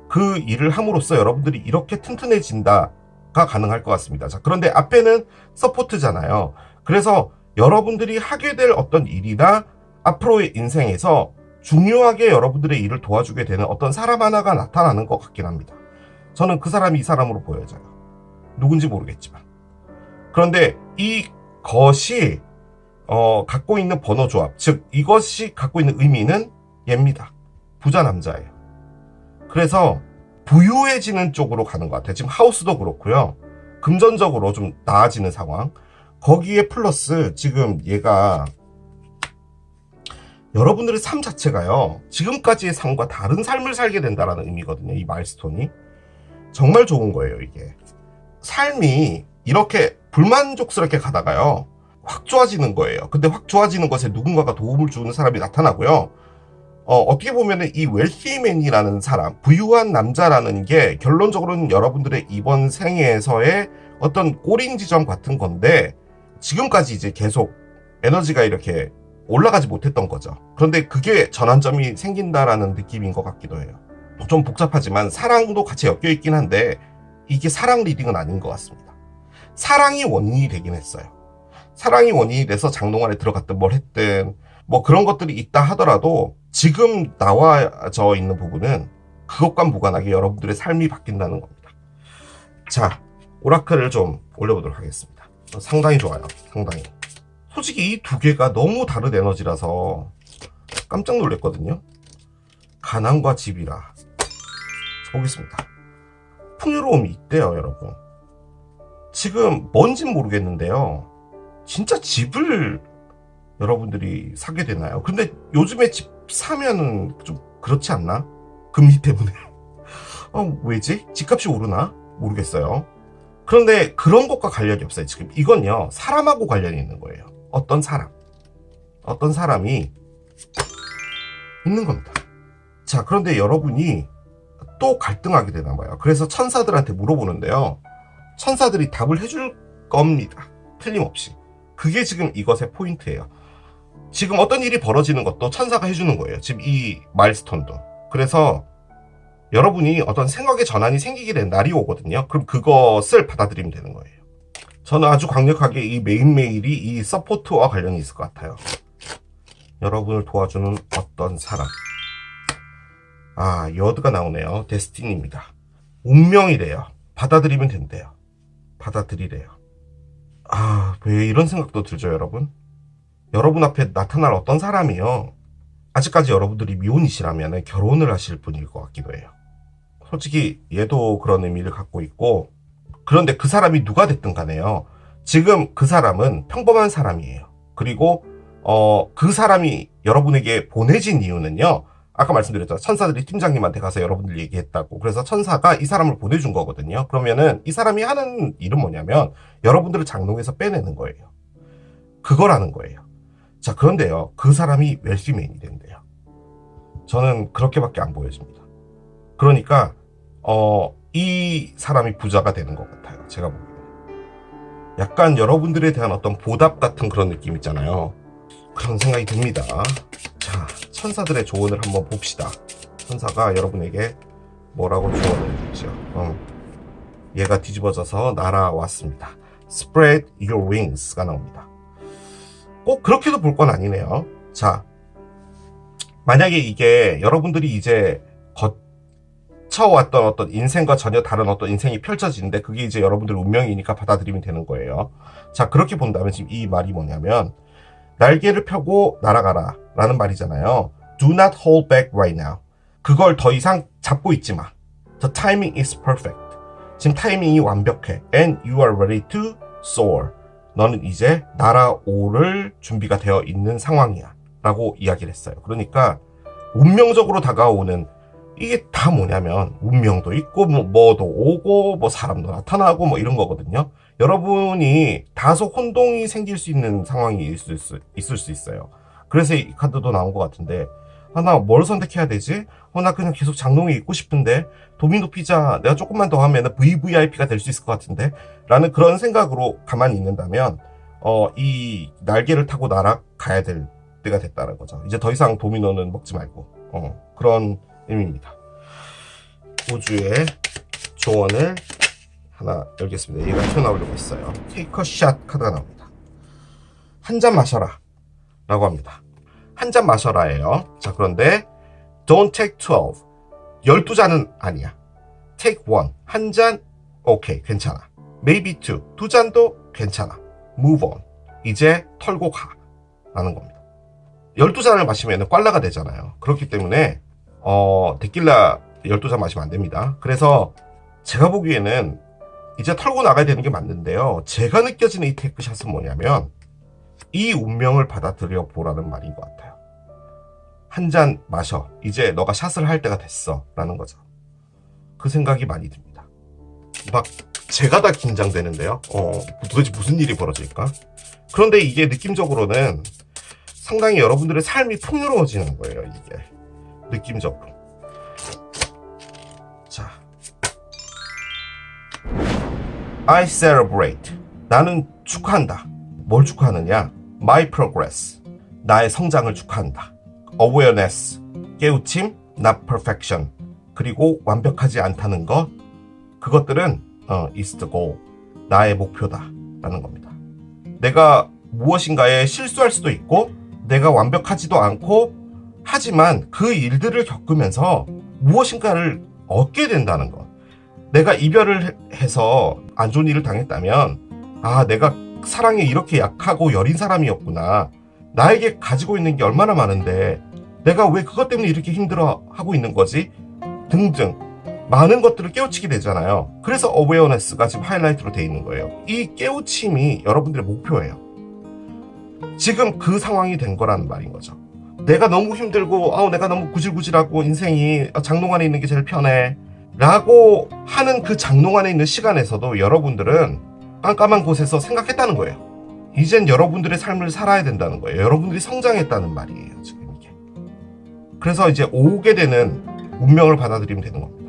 그 일을 함으로써 여러분들이 이렇게 튼튼해진다가 가능할 것 같습니다. 자, 그런데 앞에는 서포트잖아요. 그래서 여러분들이 하게 될 어떤 일이나 앞으로의 인생에서 중요하게 여러분들의 일을 도와주게 되는 어떤 사람 하나가 나타나는 것 같긴 합니다. 저는 그 사람이 이 사람으로 보여져요. 누군지 모르겠지만. 그런데 이것이 갖고 있는 번호 조합, 즉 이것이 갖고 있는 의미는 얘입니다. 부자 남자예요. 그래서 부유해지는 쪽으로 가는 것 같아요. 지금 하우스도 그렇고요. 금전적으로 좀 나아지는 상황. 거기에 플러스 지금 얘가 여러분들의 삶 자체가요, 지금까지의 삶과 다른 삶을 살게 된다라는 의미거든요. 이 마일스톤이 정말 좋은 거예요. 이게 삶이 이렇게 불만족스럽게 가다가요 확 좋아지는 거예요. 근데 확 좋아지는 것에 누군가가 도움을 주는 사람이 나타나고요. 어떻게 보면은 이 웰시맨이라는 사람, 부유한 남자라는 게 결론적으로는 여러분들의 이번 생애에서의 어떤 꼬린 지점 같은 건데, 지금까지 이제 계속 에너지가 이렇게 올라가지 못했던 거죠. 그런데 그게 전환점이 생긴다라는 느낌인 것 같기도 해요. 좀 복잡하지만 사랑도 같이 엮여 있긴 한데 이게 사랑 리딩은 아닌 것 같습니다. 사랑이 원인이 되긴 했어요. 사랑이 원인이 돼서 장롱 안에 들어갔든 뭘 했든 뭐 그런 것들이 있다 하더라도 지금 나와져 있는 부분은 그것과 무관하게 여러분들의 삶이 바뀐다는 겁니다. 자, 오라클을 좀 올려보도록 하겠습니다. 상당히 좋아요. 상당히. 솔직히 이 두 개가 너무 다른 에너지라서 깜짝 놀랐거든요. 가난과 집이라. 보겠습니다. 풍요로움이 있대요, 여러분. 지금 뭔진 모르겠는데요. 진짜 집을 여러분들이 사게 되나요? 근데 요즘에 집 사면은 좀 그렇지 않나? 금리 때문에. 왜지? 집값이 오르나? 모르겠어요. 그런데 그런 것과 관련이 없어요. 지금 이건요, 사람하고 관련이 있는 거예요. 어떤 사람이 있는 겁니다. 자, 그런데 여러분이 또 갈등하게 되나 봐요. 그래서 천사들한테 물어보는데요, 천사들이 답을 해줄 겁니다. 틀림없이. 그게 지금 이것의 포인트예요. 지금 어떤 일이 벌어지는 것도 천사가 해주는 거예요. 지금 이 마일스톤도. 그래서 여러분이 어떤 생각의 전환이 생기게 된 날이 오거든요. 그럼 그것을 받아들이면 되는 거예요. 저는 아주 강력하게 이 메인메일이 이 서포트와 관련이 있을 것 같아요. 여러분을 도와주는 어떤 사람. 여드가 나오네요. 데스티니입니다. 운명이래요. 받아들이면 된대요. 받아들이래요. 왜 이런 생각도 들죠, 여러분? 여러분 앞에 나타날 어떤 사람이요, 아직까지 여러분들이 미혼이시라면 결혼을 하실 분일 것 같기도 해요. 솔직히 얘도 그런 의미를 갖고 있고, 그런데 그 사람이 누가 됐든 간에요, 지금 그 사람은 평범한 사람이에요. 그리고 그 사람이 여러분에게 보내진 이유는요, 아까 말씀드렸죠. 천사들이 팀장님한테 가서 여러분들 얘기했다고. 그래서 천사가 이 사람을 보내준 거거든요. 그러면은 이 사람이 하는 일은 뭐냐면 여러분들을 장롱에서 빼내는 거예요. 그거라는 거예요. 자, 그런데요, 그 사람이 웰시맨이 된대요. 저는 그렇게밖에 안 보여집니다. 그러니까 이 사람이 부자가 되는 것 같아요. 제가 보기에는. 약간 여러분들에 대한 어떤 보답 같은 그런 느낌 있잖아요. 그런 생각이 듭니다. 자, 천사들의 조언을 한번 봅시다. 천사가 여러분에게 뭐라고 조언을 해주죠. 얘가 뒤집어져서 날아왔습니다. Spread your wings가 나옵니다. 꼭 그렇게도 볼 건 아니네요. 자, 만약에 이게 여러분들이 이제 거쳐왔던 어떤 인생과 전혀 다른 어떤 인생이 펼쳐지는데 그게 이제 여러분들의 운명이니까 받아들이면 되는 거예요. 자, 그렇게 본다면 지금 이 말이 뭐냐면, 날개를 펴고 날아가라 라는 말이잖아요. Do not hold back right now. 그걸 더 이상 잡고 있지 마. The timing is perfect. 지금 타이밍이 완벽해. And you are ready to soar. 너는 이제 날아오를 준비가 되어 있는 상황이야 라고 이야기를 했어요. 그러니까 운명적으로 다가오는, 이게 다 뭐냐면 운명도 있고 뭐도 오고 뭐 사람도 나타나고 뭐 이런 거거든요. 여러분이 다소 혼동이 생길 수 있는 상황이 있을 수 있어요. 그래서 이 카드도 나온 것 같은데, 나 뭘 선택해야 되지? 나 그냥 계속 장롱에 있고 싶은데, 도미노 피자 내가 조금만 더 하면 VVIP가 될 수 있을 것 같은데 라는 그런 생각으로 가만히 있는다면 이 날개를 타고 날아가야 될 때가 됐다는 거죠. 이제 더 이상 도미노는 먹지 말고 그런 의미입니다. 우주의 조언을 하나 열겠습니다. 얘가 튀어나오려고 했어요. Take a shot 카드가 나옵니다. 한 잔 마셔라 라고 합니다. 한 잔 마셔라예요. 자, 그런데 Don't take 12. 12잔은 아니야. Take 1. 한 잔, 오케이, 괜찮아. Maybe 2. 두 잔도 괜찮아. Move on. 이제 털고 가 라는 겁니다. 12잔을 마시면 꽐라가 되잖아요. 그렇기 때문에 데킬라 12잔 마시면 안 됩니다. 그래서 제가 보기에는 이제 털고 나가야 되는 게 맞는데요. 제가 느껴지는 이 테이크샷은 뭐냐면 이 운명을 받아들여 보라는 말인 것 같아요. 한 잔 마셔. 이제 너가 샷을 할 때가 됐어. 라는 거죠. 그 생각이 많이 듭니다. 막 제가 다 긴장되는데요. 도대체 무슨 일이 벌어질까? 그런데 이게 느낌적으로는 상당히 여러분들의 삶이 풍요로워지는 거예요. 이게 느낌적으로. 자, I celebrate. 나는 축하한다. 뭘 축하하느냐? My progress. 나의 성장을 축하한다. Awareness. 깨우침. Not perfection. 그리고 완벽하지 않다는 것. 그것들은 is the goal. 나의 목표다. 라는 겁니다. 내가 무엇인가에 실수할 수도 있고 내가 완벽하지도 않고 하지만 그 일들을 겪으면서 무엇인가를 얻게 된다는 것. 내가 이별을 해서 안 좋은 일을 당했다면 내가 사랑에 이렇게 약하고 여린 사람이었구나. 나에게 가지고 있는 게 얼마나 많은데 내가 왜 그것 때문에 이렇게 힘들어하고 있는 거지? 등등 많은 것들을 깨우치게 되잖아요. 그래서 awareness가 지금 하이라이트로 되어 있는 거예요. 이 깨우침이 여러분들의 목표예요. 지금 그 상황이 된 거라는 말인 거죠. 내가 너무 힘들고 내가 너무 구질구질하고 인생이 장롱 안에 있는 게 제일 편해 라고 하는 그 장롱 안에 있는 시간에서도 여러분들은 깜깜한 곳에서 생각했다는 거예요. 이젠 여러분들의 삶을 살아야 된다는 거예요. 여러분들이 성장했다는 말이에요. 지금 이게. 그래서 이제 오게 되는 운명을 받아들이면 되는 겁니다.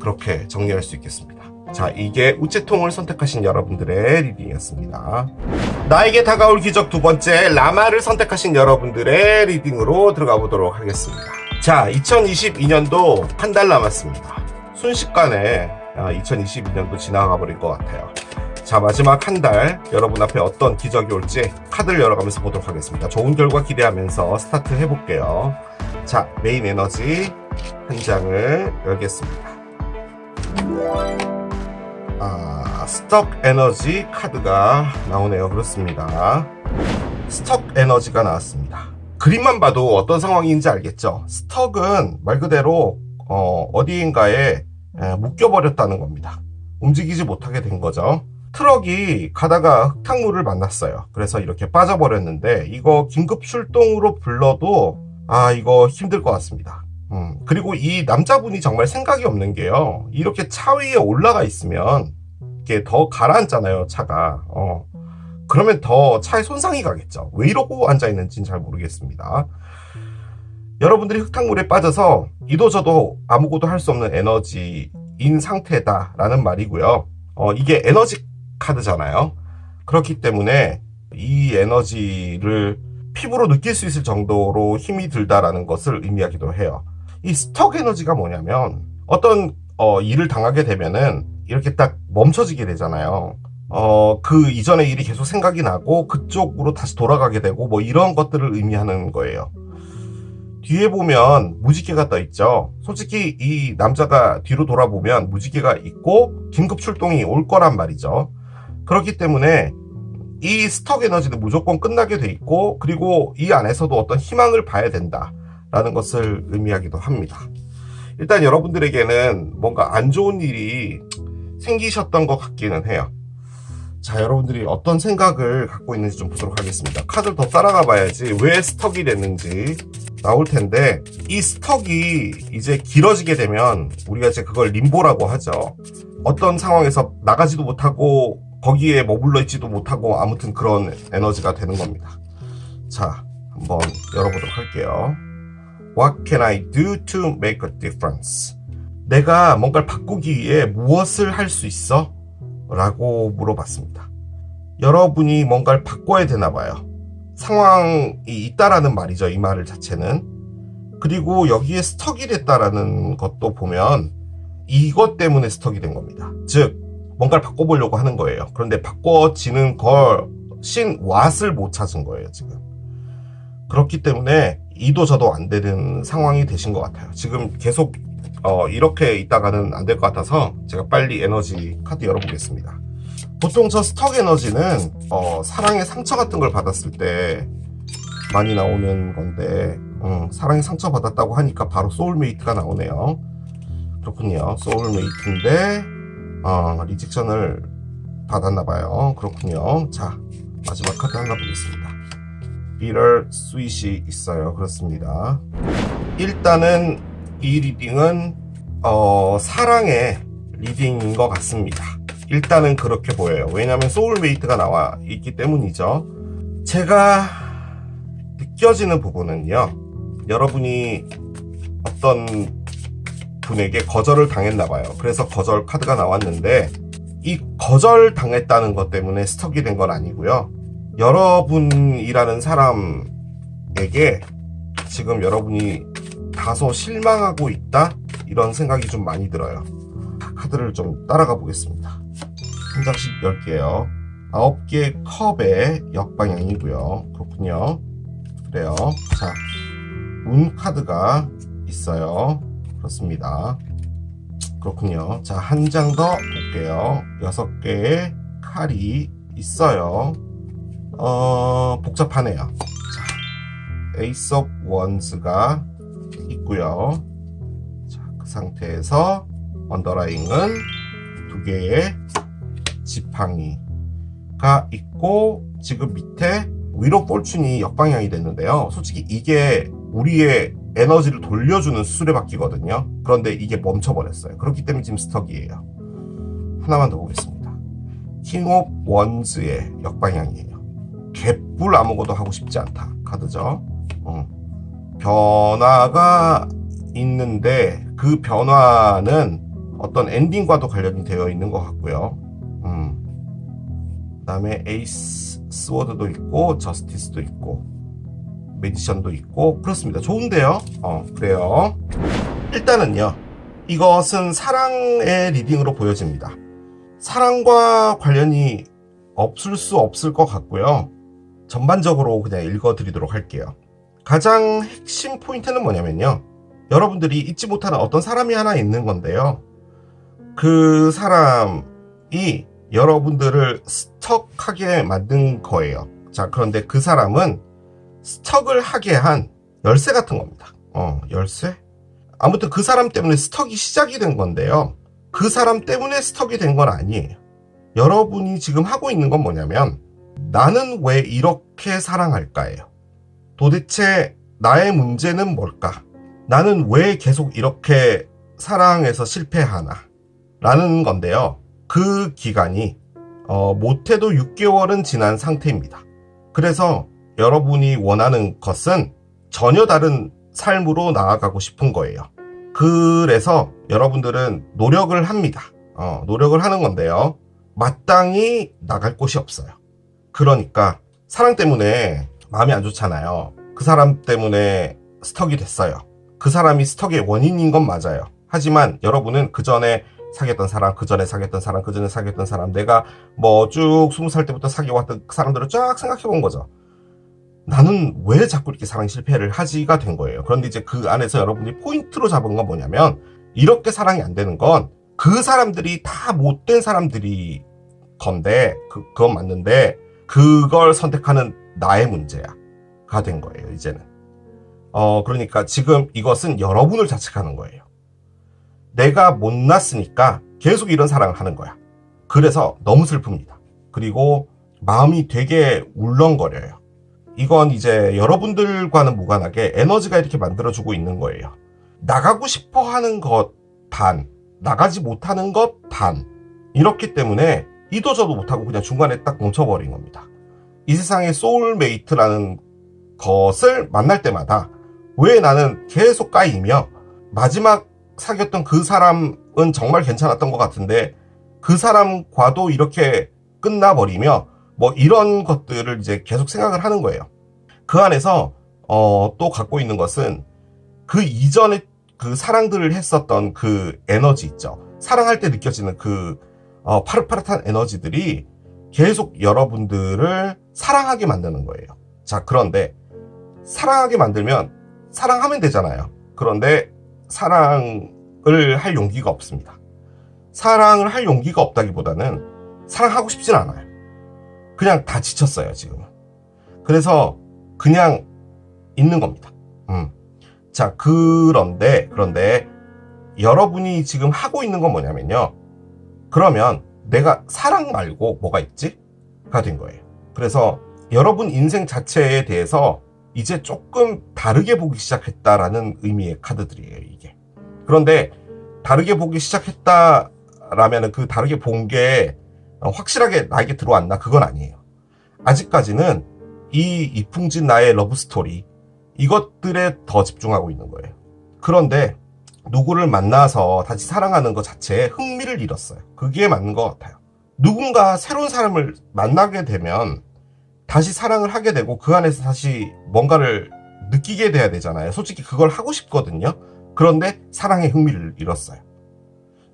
그렇게 정리할 수 있겠습니다. 자, 이게 우체통을 선택하신 여러분들의 리딩이었습니다. 나에게 다가올 기적 두 번째, 라마를 선택하신 여러분들의 리딩으로 들어가 보도록 하겠습니다. 자, 2022년도 한 달 남았습니다. 순식간에 2022년도 지나가 버릴 것 같아요. 자, 마지막 한 달 여러분 앞에 어떤 기적이 올지 카드를 열어가면서 보도록 하겠습니다. 좋은 결과 기대하면서 스타트 해볼게요. 자, 메인 에너지 한 장을 열겠습니다. 스톡 에너지 카드가 나오네요. 그렇습니다. 스톡 에너지가 나왔습니다. 그림만 봐도 어떤 상황인지 알겠죠? 스톡은 말 그대로 어디인가에 묶여버렸다는 겁니다. 움직이지 못하게 된 거죠. 트럭이 가다가 흙탕물을 만났어요. 그래서 이렇게 빠져버렸는데 이거 긴급 출동으로 불러도 이거 힘들 것 같습니다. 그리고 이 남자분이 정말 생각이 없는 게요. 이렇게 차 위에 올라가 있으면 이게 더 가라앉잖아요, 차가. 그러면 더 차에 손상이 가겠죠. 왜 이러고 앉아있는지는 잘 모르겠습니다. 여러분들이 흙탕물에 빠져서 이도저도 아무것도 할 수 없는 에너지인 상태다라는 말이고요. 이게 에너지 카드잖아요. 그렇기 때문에 이 에너지를 피부로 느낄 수 있을 정도로 힘이 들다라는 것을 의미하기도 해요. 이 스톡 에너지가 뭐냐면 어떤 일을 당하게 되면은 이렇게 딱 멈춰지게 되잖아요. 그 이전의 일이 계속 생각이 나고 그쪽으로 다시 돌아가게 되고 뭐 이런 것들을 의미하는 거예요. 뒤에 보면 무지개가 떠 있죠. 솔직히 이 남자가 뒤로 돌아보면 무지개가 있고 긴급 출동이 올 거란 말이죠. 그렇기 때문에 이 스톡 에너지는 무조건 끝나게 돼 있고 그리고 이 안에서도 어떤 희망을 봐야 된다라는 것을 의미하기도 합니다. 일단 여러분들에게는 뭔가 안 좋은 일이 생기셨던 것 같기는 해요. 자, 여러분들이 어떤 생각을 갖고 있는지 좀 보도록 하겠습니다. 카드를 더 따라가 봐야지 왜 스톡이 됐는지 나올 텐데, 이 스톡이 이제 길어지게 되면 우리가 이제 그걸 림보라고 하죠. 어떤 상황에서 나가지도 못하고 거기에 머물러 있지도 못하고 아무튼 그런 에너지가 되는 겁니다. 자, 한번 열어보도록 할게요. What can I do to make a difference? 내가 뭔가를 바꾸기 위해 무엇을 할 수 있어? 라고 물어봤습니다. 여러분이 뭔가를 바꿔야 되나 봐요. 상황이 있다라는 말이죠. 이 말 자체는. 그리고 여기에 스톡이 됐다라는 것도 보면 이것 때문에 스톡이 된 겁니다. 즉 뭔가를 바꿔보려고 하는 거예요. 그런데 바꿔지는 것인 왓을 못 찾은 거예요. 지금. 그렇기 때문에 이도 저도 안 되는 상황이 되신 것 같아요. 지금 계속 이렇게 있다가는 안 될 것 같아서 제가 빨리 에너지 카드 열어보겠습니다. 보통 저 스톡 에너지는 사랑의 상처 같은 걸 받았을 때 많이 나오는 건데 사랑의 상처 받았다고 하니까 바로 소울메이트가 나오네요. 그렇군요. 소울메이트인데 리젝션을 받았나봐요. 그렇군요. 자, 마지막 카드 하나 보겠습니다. Bitter Sweet이 있어요. 그렇습니다. 일단은 이 리딩은 사랑의 리딩인 것 같습니다. 일단은 그렇게 보여요. 왜냐하면 소울메이트가 나와 있기 때문이죠. 제가 느껴지는 부분은요, 여러분이 어떤 분에게 거절을 당했나봐요. 그래서 거절 카드가 나왔는데, 이 거절 당했다는 것 때문에 스톡이 된 건 아니고요. 여러분이라는 사람에게 지금 여러분이 다소 실망하고 있다? 이런 생각이 좀 많이 들어요. 카드를 좀 따라가 보겠습니다. 한 장씩 10개요. 9개의 컵의 역방향이고요. 그렇군요. 그래요. 자, 운 카드가 있어요. 그렇습니다. 그렇군요. 자, 한 장 더 볼게요. 6개의 칼이 있어요. 복잡하네요. 자, 에이스 오브 원스가 있고요. 자, 그 상태에서 언더라인은 2개의 지팡이가 있고, 지금 밑에 위로 폴춘이 역방향이 됐는데요. 솔직히 이게 우리의 에너지를 돌려주는 수레바퀴거든요. 그런데 이게 멈춰버렸어요. 그렇기 때문에 지금 스톡이에요. 하나만 더 보겠습니다. 킹 오브 원즈의 역방향이에요. 개뿔 아무것도 하고 싶지 않다 카드죠. 변화가 있는데 그 변화는 어떤 엔딩과도 관련이 되어 있는 것 같고요. 그 다음에 에이스 스워드도 있고 저스티스도 있고 매지션도 있고 그렇습니다. 좋은데요. 그래요. 일단은요, 이것은 사랑의 리딩으로 보여집니다. 사랑과 관련이 없을 수 없을 것 같고요. 전반적으로 그냥 읽어드리도록 할게요. 가장 핵심 포인트는 뭐냐면요, 여러분들이 잊지 못하는 어떤 사람이 하나 있는 건데요, 그 사람이 여러분들을 스톡하게 만든 거예요. 자, 그런데 그 사람은 스톡을 하게 한 열쇠 같은 겁니다. 열쇠? 아무튼 그 사람 때문에 스톡이 시작이 된 건데요, 그 사람 때문에 스톡이 된 건 아니에요. 여러분이 지금 하고 있는 건 뭐냐면, 나는 왜 이렇게 사랑할까예요. 도대체 나의 문제는 뭘까? 나는 왜 계속 이렇게 사랑해서 실패하나? 라는 건데요. 그 기간이 못해도 6개월은 지난 상태입니다. 그래서 여러분이 원하는 것은 전혀 다른 삶으로 나아가고 싶은 거예요. 그래서 여러분들은 노력을 합니다. 노력을 하는 건데요, 마땅히 나갈 곳이 없어요. 그러니까 사랑 때문에 마음이 안 좋잖아요. 그 사람 때문에 스톡이 됐어요. 그 사람이 스톡의 원인인 건 맞아요. 하지만 여러분은 그 전에 사귀었던 사람, 그 전에 사귀었던 사람, 그 전에 사귀었던 사람, 내가 뭐 쭉 20살 때부터 사귀어왔던 그 사람들을 쫙 생각해 본 거죠. 나는 왜 자꾸 이렇게 사랑 실패를 하지가 된 거예요. 그런데 이제 그 안에서 여러분이 포인트로 잡은 건 뭐냐면, 이렇게 사랑이 안 되는 건 그 사람들이 다 못된 사람들이 건데, 그건 맞는데 그걸 선택하는 나의 문제야가 된 거예요, 이제는. 그러니까 지금 이것은 여러분을 자책하는 거예요. 내가 못났으니까 계속 이런 사랑을 하는 거야. 그래서 너무 슬픕니다. 그리고 마음이 되게 울렁거려요. 이건 이제 여러분들과는 무관하게 에너지가 이렇게 만들어주고 있는 거예요. 나가고 싶어 하는 것 반, 나가지 못하는 것 반. 이렇기 때문에 이도저도 못하고 그냥 중간에 딱 멈춰버린 겁니다. 이 세상에 소울메이트라는 것을 만날 때마다 왜 나는 계속 까이며, 마지막 사귀었던 그 사람은 정말 괜찮았던 것 같은데 그 사람과도 이렇게 끝나버리며, 뭐 이런 것들을 이제 계속 생각을 하는 거예요. 그 안에서 또 갖고 있는 것은 그 이전에 그 사랑들을 했었던 그 에너지 있죠. 사랑할 때 느껴지는 그 파릇파릇한 에너지들이 계속 여러분들을 사랑하게 만드는 거예요. 자, 그런데 사랑하게 만들면 사랑하면 되잖아요. 그런데 사랑을 할 용기가 없습니다. 사랑을 할 용기가 없다기보다는 사랑하고 싶진 않아요. 그냥 다 지쳤어요, 지금은. 그래서 그냥 있는 겁니다. 자, 그런데 여러분이 지금 하고 있는 건 뭐냐면요, 그러면 내가 사랑 말고 뭐가 있지? 가 된 거예요. 그래서 여러분 인생 자체에 대해서 이제 조금 다르게 보기 시작했다라는 의미의 카드들이에요, 이게. 그런데 다르게 보기 시작했다라면 그 다르게 본 게 확실하게 나에게 들어왔나? 그건 아니에요. 아직까지는 이 이풍진 나의 러브스토리, 이것들에 더 집중하고 있는 거예요. 그런데 누구를 만나서 다시 사랑하는 것 자체에 흥미를 잃었어요. 그게 맞는 것 같아요. 누군가 새로운 사람을 만나게 되면 다시 사랑을 하게 되고 그 안에서 다시 뭔가를 느끼게 돼야 되잖아요. 솔직히 그걸 하고 싶거든요. 그런데 사랑에 흥미를 잃었어요.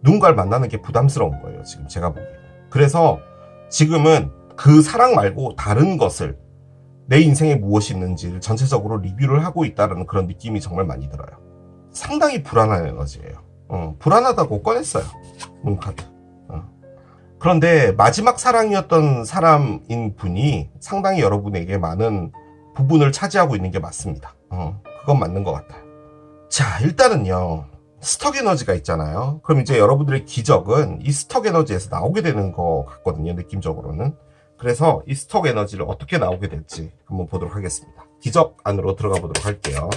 누군가를 만나는 게 부담스러운 거예요, 지금 제가 보기에는. 그래서 지금은 그 사랑 말고 다른 것을, 내 인생에 무엇이 있는지를 전체적으로 리뷰를 하고 있다는 그런 느낌이 정말 많이 들어요. 상당히 불안한 에너지예요. 불안하다고 꺼냈어요, 문카드. 그런데 마지막 사랑이었던 사람인 분이 상당히 여러분에게 많은 부분을 차지하고 있는 게 맞습니다. 그건 맞는 것 같아요. 자, 일단은요, 스톡 에너지가 있잖아요. 그럼 이제 여러분들의 기적은 이 스톡 에너지에서 나오게 되는 것 같거든요, 느낌적으로는. 그래서 이 스톡 에너지를 어떻게 나오게 될지 한번 보도록 하겠습니다. 기적 안으로 들어가 보도록 할게요.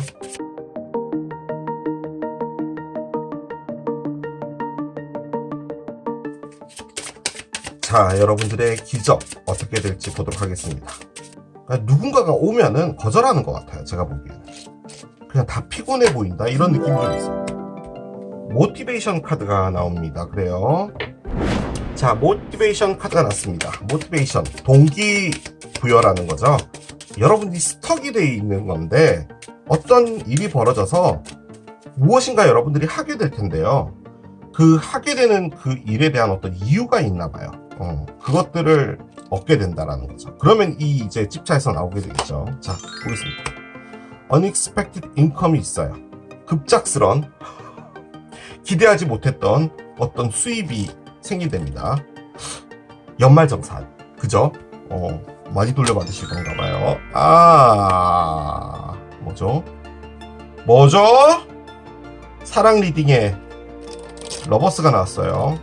자, 여러분들의 기적 어떻게 될지 보도록 하겠습니다. 그러니까 누군가가 오면은 거절하는 것 같아요, 제가 보기에는. 그냥 다 피곤해 보인다, 이런 느낌이 좀 있어요. 모티베이션 카드가 나옵니다. 그래요. 자, 모티베이션 카드가 났습니다. 모티베이션, 동기부여라는 거죠. 여러분이 스톡이 되어 있는 건데 어떤 일이 벌어져서 무엇인가 여러분들이 하게 될 텐데요. 그 하게 되는 그 일에 대한 어떤 이유가 있나 봐요. 그것들을 얻게 된다라는 거죠. 그러면 이 이제 찝차에서 나오게 되겠죠. 자, 보겠습니다. Unexpected income이 있어요. 급작스런, 기대하지 못했던 어떤 수입이 생긴답니다. 연말정산, 그죠? 많이 돌려받으실 건가 봐요. 뭐죠? 사랑 리딩에 러버스가 나왔어요.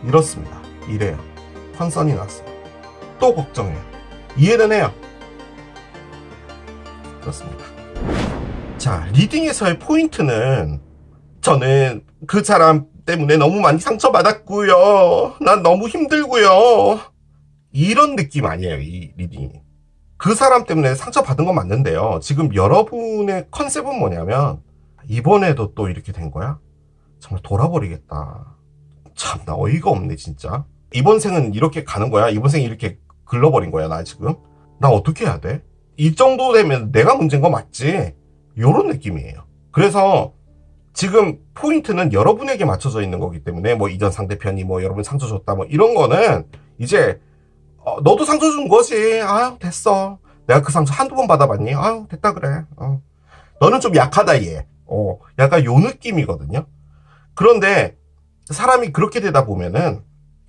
이렇습니다. 이래요. 컨선이 나왔어요. 또 걱정해요. 이해는 해요. 그렇습니다. 자, 리딩에서의 포인트는, 저는 그 사람 때문에 너무 많이 상처받았고요. 난 너무 힘들고요. 이런 느낌 아니에요, 이 리딩이. 그 사람 때문에 상처받은 건 맞는데요. 지금 여러분의 컨셉은 뭐냐면, 이번에도 또 이렇게 된 거야? 정말 돌아버리겠다. 참나 어이가 없네, 진짜. 이번 생은 이렇게 가는 거야? 이번 생이 이렇게 글러버린 거야, 나 지금? 나 어떻게 해야 돼? 이 정도 되면 내가 문제인 거 맞지? 요런 느낌이에요. 그래서 지금 포인트는 여러분에게 맞춰져 있는 거기 때문에, 뭐 이전 상대편이 뭐 여러분 상처 줬다, 뭐 이런 거는 이제 너도 상처 준 거지. 아유, 됐어. 내가 그 상처 한두 번 받아봤니? 아유, 됐다 그래. 너는 좀 약하다, 얘. 약간 요 느낌이거든요. 그런데 사람이 그렇게 되다 보면은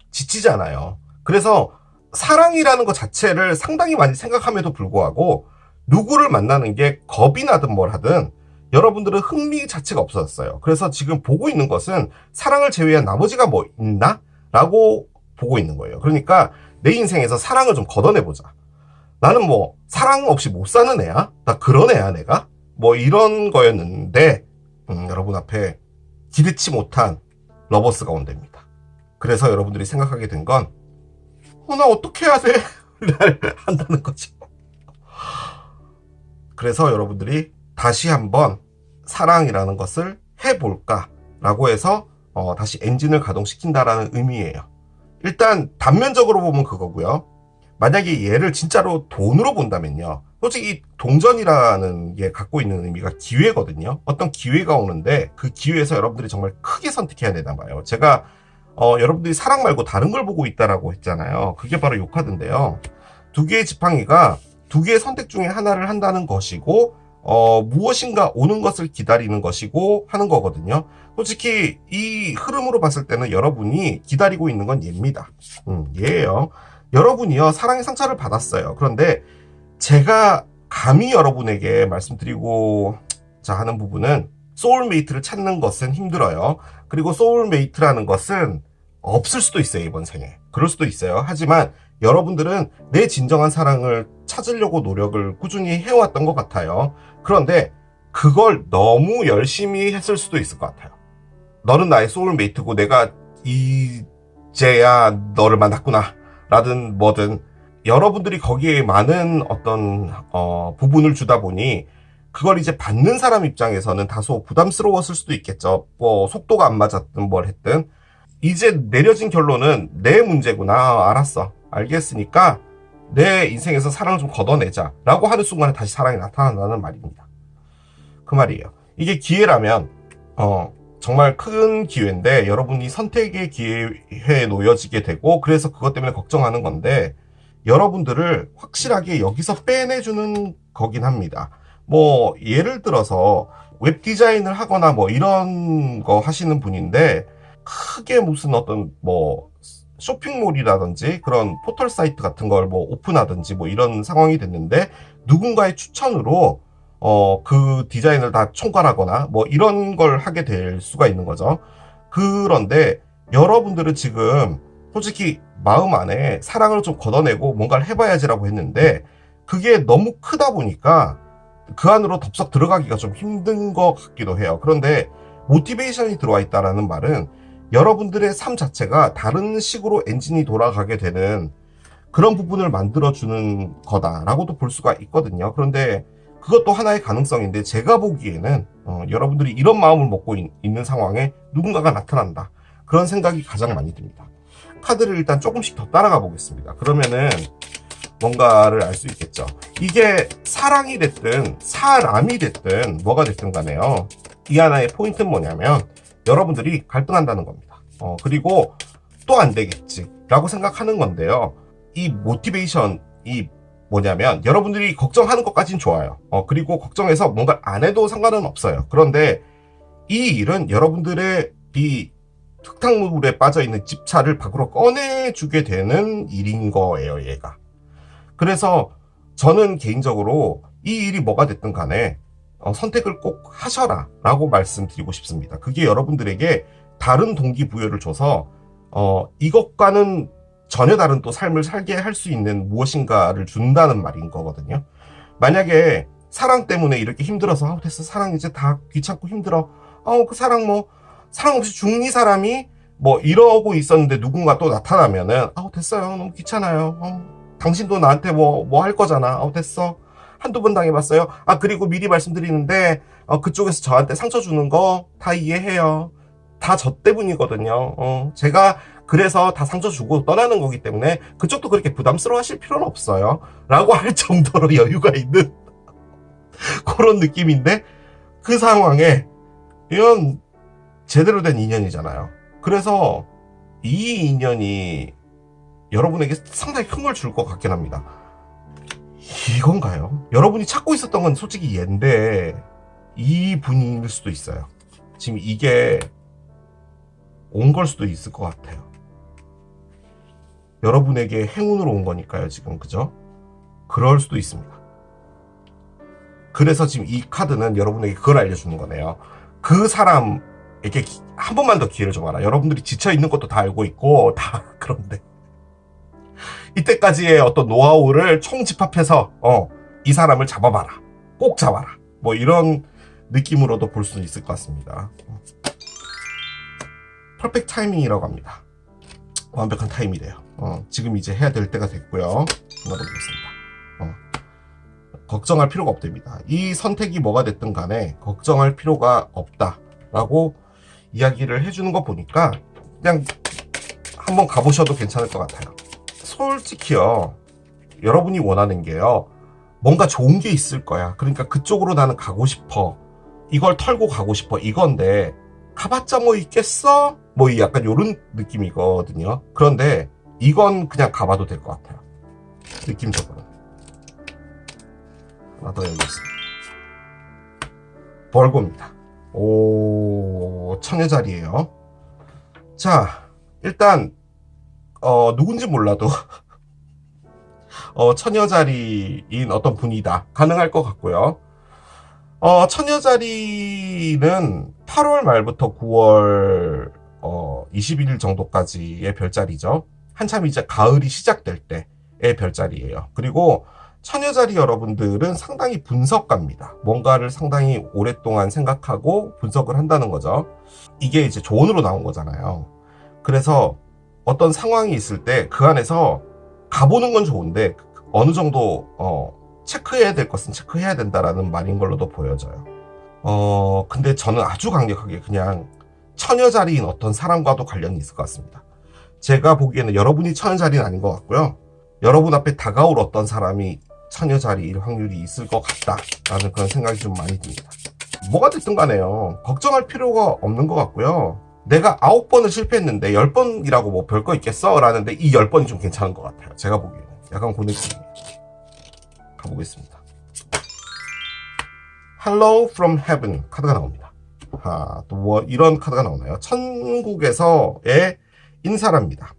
지치잖아요. 그래서 사랑이라는 것 자체를 상당히 많이 생각함에도 불구하고 누구를 만나는 게 겁이 나든 뭘 하든 여러분들은 흥미 자체가 없어졌어요. 그래서 지금 보고 있는 것은 사랑을 제외한 나머지가 뭐 있나? 라고 보고 있는 거예요. 그러니까 내 인생에서 사랑을 좀 걷어내보자. 나는 뭐 사랑 없이 못 사는 애야? 나 그런 애야, 내가? 뭐 이런 거였는데 여러분 앞에 기대치 못한 러버스가 온답니다. 그래서 여러분들이 생각하게 된 건 나 어떻게 해야 돼? 한다는 거죠. 그래서 여러분들이 다시 한번 사랑이라는 것을 해볼까 라고 해서 다시 엔진을 가동시킨다라는 의미예요. 일단 단면적으로 보면 그거고요. 만약에 얘를 진짜로 돈으로 본다면요, 솔직히 동전이라는 게 갖고 있는 의미가 기회거든요. 어떤 기회가 오는데 그 기회에서 여러분들이 정말 크게 선택해야 되나 봐요. 제가 여러분들이 사랑 말고 다른 걸 보고 있다라고 했잖아요. 그게 바로 요 카드인데요. 두 개의 지팡이가 두 개의 선택 중에 하나를 한다는 것이고 무엇인가 오는 것을 기다리는 것이고 하는 거거든요. 솔직히 이 흐름으로 봤을 때는 여러분이 기다리고 있는 건 얘입니다. 얘예요. 여러분이요, 사랑의 상처를 받았어요. 그런데 제가 감히 여러분에게 말씀드리고 하는 부분은 소울메이트를 찾는 것은 힘들어요. 그리고 소울메이트라는 것은 없을 수도 있어요, 이번 생에. 그럴 수도 있어요. 하지만 여러분들은 내 진정한 사랑을 찾으려고 노력을 꾸준히 해왔던 것 같아요. 그런데 그걸 너무 열심히 했을 수도 있을 것 같아요. 너는 나의 소울메이트고 내가 이제야 너를 만났구나 라든 뭐든 여러분들이 거기에 많은 어떤 부분을 주다 보니 그걸 이제 받는 사람 입장에서는 다소 부담스러웠을 수도 있겠죠. 뭐 속도가 안 맞았든 뭘 했든 이제 내려진 결론은 내 문제구나. 알았어. 알겠으니까 내 인생에서 사랑을 좀 걷어내자 라고 하는 순간에 다시 사랑이 나타난다는 말입니다. 그 말이에요. 이게 기회라면 정말 큰 기회인데 여러분이 선택의 기회에 놓여지게 되고 그래서 그것 때문에 걱정하는 건데 여러분들을 확실하게 여기서 빼내주는 거긴 합니다. 뭐 예를 들어서 웹 디자인을 하거나 뭐 이런 거 하시는 분인데 크게 무슨 어떤 뭐 쇼핑몰이라든지 그런 포털 사이트 같은 걸 뭐 오픈하든지 뭐 이런 상황이 됐는데 누군가의 추천으로 그 디자인을 다 총괄하거나 뭐 이런 걸 하게 될 수가 있는 거죠. 그런데 여러분들은 지금 솔직히 마음 안에 사랑을 좀 걷어내고 뭔가를 해봐야지라고 했는데 그게 너무 크다 보니까 그 안으로 덥석 들어가기가 좀 힘든 것 같기도 해요. 그런데 모티베이션이 들어와 있다라는 말은 여러분들의 삶 자체가 다른 식으로 엔진이 돌아가게 되는 그런 부분을 만들어주는 거다라고도 볼 수가 있거든요. 그런데 그것도 하나의 가능성인데 제가 보기에는 여러분들이 이런 마음을 먹고 있는 상황에 누군가가 나타난다. 그런 생각이 가장 많이 듭니다. 카드를 일단 조금씩 더 따라가 보겠습니다. 그러면은 뭔가를 알 수 있겠죠. 이게 사랑이 됐든 사람이 됐든 뭐가 됐든 간에요. 이 하나의 포인트는 뭐냐면 여러분들이 갈등한다는 겁니다. 그리고 또 안 되겠지 라고 생각하는 건데요. 이 모티베이션이 뭐냐면 여러분들이 걱정하는 것까진 좋아요. 그리고 걱정해서 뭔가 안 해도 상관은 없어요. 그런데 이 일은 여러분들의 이 흙탕물에 빠져있는 집차를 밖으로 꺼내주게 되는 일인 거예요, 얘가. 그래서 저는 개인적으로 이 일이 뭐가 됐든 간에 선택을 꼭 하셔라 라고 말씀드리고 싶습니다. 그게 여러분들에게 다른 동기부여를 줘서 이것과는 전혀 다른 또 삶을 살게 할 수 있는 무엇인가를 준다는 말인 거거든요. 만약에 사랑 때문에 이렇게 힘들어서 됐어 사랑 이제 다 귀찮고 힘들어 그 사랑 뭐 사랑 없이 죽니 사람이 뭐 이러고 있었는데 누군가 또 나타나면은 됐어요 너무 귀찮아요 당신도 나한테 뭐 할 거잖아 됐어 한두 번 당해봤어요 그리고 미리 말씀드리는데 그쪽에서 저한테 상처 주는 거 다 이해해요 다 저 때문이거든요 제가 그래서 다 상처 주고 떠나는 거기 때문에 그쪽도 그렇게 부담스러워 하실 필요는 없어요 라고 할 정도로 여유가 있는 그런 느낌인데 그 상황에 이건 제대로 된 인연이잖아요. 그래서 이 인연이 여러분에게 상당히 큰 걸 줄 것 같긴 합니다. 이건가요? 여러분이 찾고 있었던 건 솔직히 얘인데 이 분일 수도 있어요. 지금 이게 온 걸 수도 있을 것 같아요. 여러분에게 행운으로 온 거니까요, 지금. 그죠? 그럴 수도 있습니다. 그래서 지금 이 카드는 여러분에게 그걸 알려주는 거네요. 그 사람에게 한 번만 더 기회를 줘봐라. 여러분들이 지쳐있는 것도 다 알고 있고, 다 그런데. 이때까지의 어떤 노하우를 총집합해서, 이 사람을 잡아봐라. 꼭 잡아라. 뭐 이런 느낌으로도 볼 수 있을 것 같습니다. 퍼펙트 타이밍이라고 합니다. 완벽한 타임이래요. 지금 이제 해야 될 때가 됐고요. 눌러보겠습니다. 걱정할 필요가 없답니다. 이 선택이 뭐가 됐든 간에 걱정할 필요가 없다라고 이야기를 해주는 거 보니까 그냥 한번 가보셔도 괜찮을 것 같아요. 솔직히요, 여러분이 원하는 게요, 뭔가 좋은 게 있을 거야. 그러니까 그쪽으로 나는 가고 싶어. 이걸 털고 가고 싶어. 이건데 가봤자 뭐 있겠어? 뭐 약간 요런 느낌이거든요. 그런데 이건 그냥 가봐도 될 것 같아요. 느낌적으로. 하나 더 열겠습니다. 벌고입니다. 오, 처녀자리에요. 자, 일단 누군지 몰라도 처녀자리인 어떤 분이다. 가능할 것 같고요. 처녀자리는 8월 말부터 9월 21일 정도까지의 별자리죠. 한참 이제 가을이 시작될 때의 별자리예요. 그리고 처녀자리 여러분들은 상당히 분석가입니다. 뭔가를 상당히 오랫동안 생각하고 분석을 한다는 거죠. 이게 이제 조언으로 나온 거잖아요. 그래서 어떤 상황이 있을 때 그 안에서 가보는 건 좋은데 어느 정도 체크해야 될 것은 체크해야 된다라는 말인 걸로도 보여져요. 근데 저는 아주 강력하게 그냥 처녀자리인 어떤 사람과도 관련이 있을 것 같습니다. 제가 보기에는 여러분이 처녀자리는 아닌 것 같고요. 여러분 앞에 다가올 어떤 사람이 처녀자리일 확률이 있을 것 같다라는 그런 생각이 좀 많이 듭니다. 뭐가 됐든 간에요. 걱정할 필요가 없는 것 같고요. 내가 9번을 실패했는데 10번이라고 뭐 별거 있겠어? 라는데 이 10번이 좀 괜찮은 것 같아요. 제가 보기에는. 약간 그 느낌이에요. 가보겠습니다. Hello from Heaven 카드가 나옵니다. 또 뭐 이런 카드가 나오나요? 천국에서의 인사랍니다.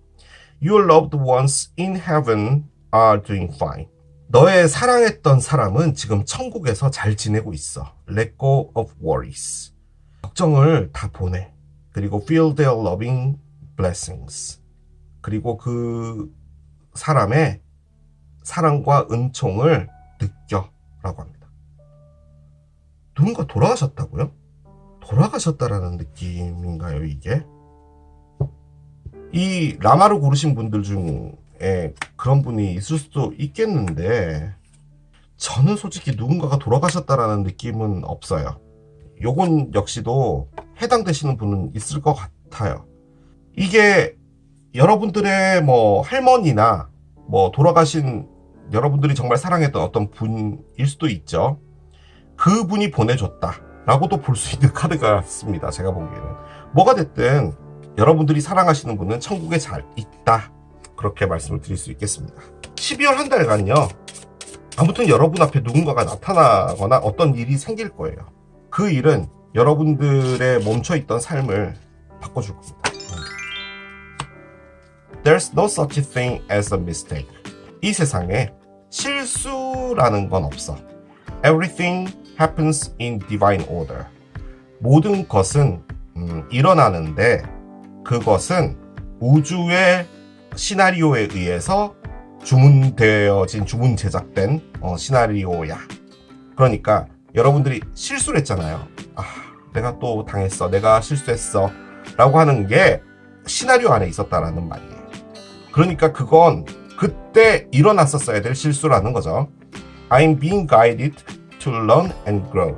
Your loved ones in heaven are doing fine. 너의 사랑했던 사람은 지금 천국에서 잘 지내고 있어. Let go of worries. 걱정을 다 보내. 그리고 feel their loving blessings. 그리고 그 사람의 사랑과 은총을 느껴라고 합니다. 누군가 돌아가셨다고요? 돌아가셨다라는 느낌인가요, 이게? 이 라마를 고르신 분들 중에 그런 분이 있을 수도 있겠는데 저는 솔직히 누군가가 돌아가셨다라는 느낌은 없어요. 요건 역시도 해당되시는 분은 있을 것 같아요. 이게 여러분들의 뭐 할머니나 뭐 돌아가신 여러분들이 정말 사랑했던 어떤 분일 수도 있죠. 그분이 보내줬다라고도 볼 수 있는 카드 같습니다. 제가 보기에는. 뭐가 됐든 여러분들이 사랑하시는 분은 천국에 잘 있다. 그렇게 말씀을 드릴 수 있겠습니다. 12월 한 달간요. 아무튼 여러분 앞에 누군가가 나타나거나 어떤 일이 생길 거예요. 그 일은 여러분들의 멈춰있던 삶을 바꿔줄 겁니다. There's no such thing as a mistake. 이 세상에 실수라는 건 없어. Everything happens in divine order. 모든 것은 일어나는데 그것은 우주의 시나리오에 의해서 주문 제작된 시나리오야. 그러니까 여러분들이 실수를 했잖아요. 내가 또 당했어. 내가 실수했어. 라고 하는 게 시나리오 안에 있었다라는 말이에요. 그러니까 그건 그때 일어났었어야 될 실수라는 거죠. I'm being guided to learn and grow.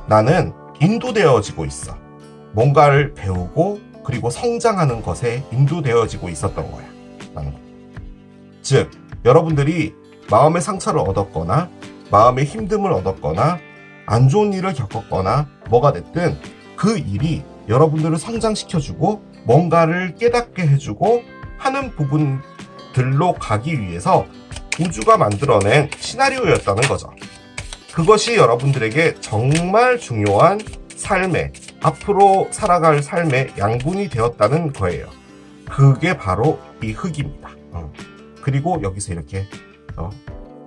나는 인도되어지고 있어. 뭔가를 배우고 그리고 성장하는 것에 인도되어지고 있었던 거야. 라는 거. 즉, 여러분들이 마음의 상처를 얻었거나 마음의 힘듦을 얻었거나 안 좋은 일을 겪었거나 뭐가 됐든 그 일이 여러분들을 성장시켜주고 뭔가를 깨닫게 해주고 하는 부분들로 가기 위해서 우주가 만들어낸 시나리오였다는 거죠. 그것이 여러분들에게 정말 중요한 삶의, 앞으로 살아갈 삶의 양분이 되었다는 거예요. 그게 바로 이 흙입니다. 그리고 여기서 이렇게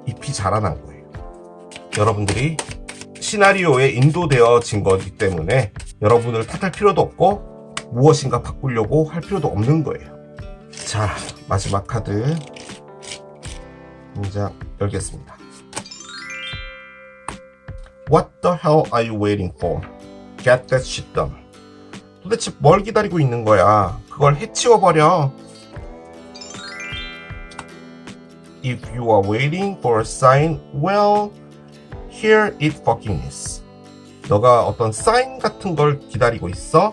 잎이 자라난 거예요. 여러분들이 시나리오에 인도되어진 거기 때문에 여러분을 탓할 필요도 없고 무엇인가 바꾸려고 할 필요도 없는 거예요. 자, 마지막 카드 문장 열겠습니다. What the hell are you waiting for? Get that shit done. 도대체 뭘 기다리고 있는 거야? 그걸 해치워버려. If you are waiting for a sign, well, here it fucking is. 너가 어떤 사인 같은 걸 기다리고 있어?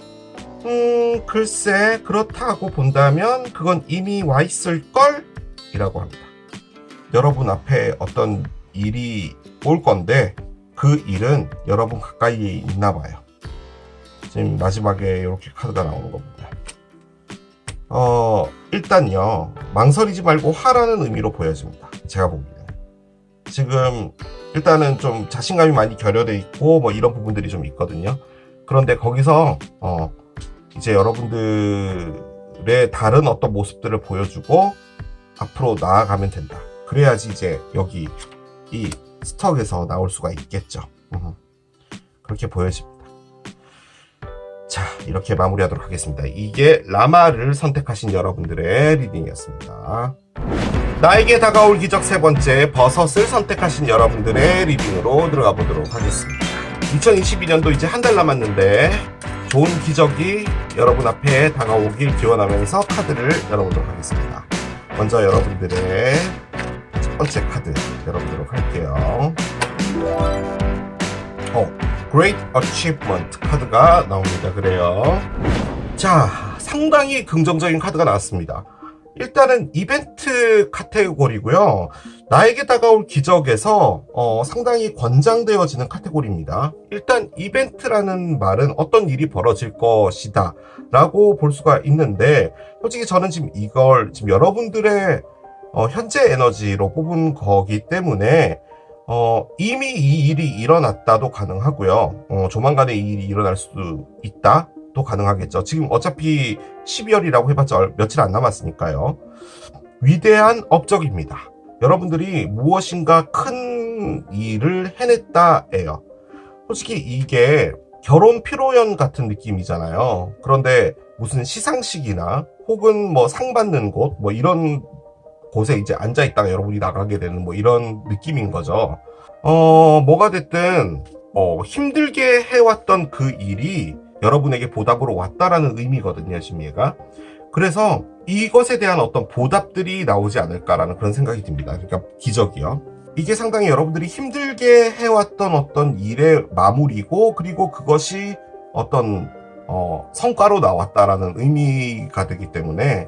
글쎄, 그렇다고 본다면 그건 이미 와 있을걸? 이라고 합니다. 여러분 앞에 어떤 일이 올 건데 그 일은 여러분 가까이에 있나 봐요. 지금 마지막에 이렇게 카드가 나오는 겁니다. 일단요, 망설이지 말고 하라는 의미로 보여집니다. 제가 보기에는. 지금 일단은 좀 자신감이 많이 결여돼 있고 뭐 이런 부분들이 좀 있거든요. 그런데 거기서 이제 여러분들의 다른 어떤 모습들을 보여주고 앞으로 나아가면 된다. 그래야지 이제 여기 이 스톡에서 나올 수가 있겠죠. 그렇게 보여집니다. 자, 이렇게 마무리하도록 하겠습니다. 이게 라마를 선택하신 여러분들의 리딩이었습니다. 나에게 다가올 기적 세 번째, 버섯을 선택하신 여러분들의 리딩으로 들어가 보도록 하겠습니다. 2022년도 이제 한 달 남았는데 좋은 기적이 여러분 앞에 다가오길 기원하면서 카드를 열어보도록 하겠습니다. 먼저 여러분들의 첫 번째 카드 열어보도록 할게요. Great Achievement 카드가 나옵니다. 그래요. 자, 상당히 긍정적인 카드가 나왔습니다. 일단은 이벤트 카테고리고요. 나에게 다가올 기적에서 상당히 권장되어지는 카테고리입니다. 일단 이벤트라는 말은 어떤 일이 벌어질 것이다 라고 볼 수가 있는데, 솔직히 저는 지금 이걸 지금 여러분들의 현재 에너지로 뽑은 거기 때문에 이미 이 일이 일어났다도 가능하고요. 조만간에 이 일이 일어날 수도 있다 도 가능하겠죠. 지금 어차피 12월이라고 해봤자 며칠 안 남았으니까요. 위대한 업적입니다. 여러분들이 무엇인가 큰 일을 해냈다예요. 솔직히 이게 결혼 피로연 같은 느낌이잖아요. 그런데 무슨 시상식이나 혹은 뭐 상 받는 곳 뭐 이런 곳에 이제 앉아 있다가 여러분이 나가게 되는 뭐 이런 느낌인 거죠. 뭐가 됐든 힘들게 해왔던 그 일이 여러분에게 보답으로 왔다라는 의미거든요, 지금 얘가. 그래서 이것에 대한 어떤 보답들이 나오지 않을까라는 그런 생각이 듭니다. 그러니까 기적이요. 이게 상당히 여러분들이 힘들게 해왔던 어떤 일의 마무리고, 그리고 그것이 어떤 성과로 나왔다라는 의미가 되기 때문에,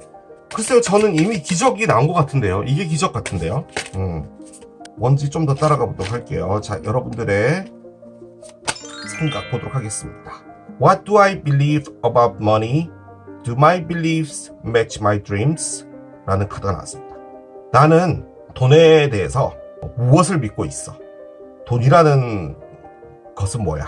글쎄요, 저는 이미 기적이 나온 것 같은데요. 이게 기적 같은데요. 뭔지 좀 더 따라가 보도록 할게요. 자, 여러분들의 생각 보도록 하겠습니다. What do I believe about money? Do my beliefs match my dreams? 라는 카드가 나왔습니다. 나는 돈에 대해서 무엇을 믿고 있어? 돈이라는 것은 뭐야?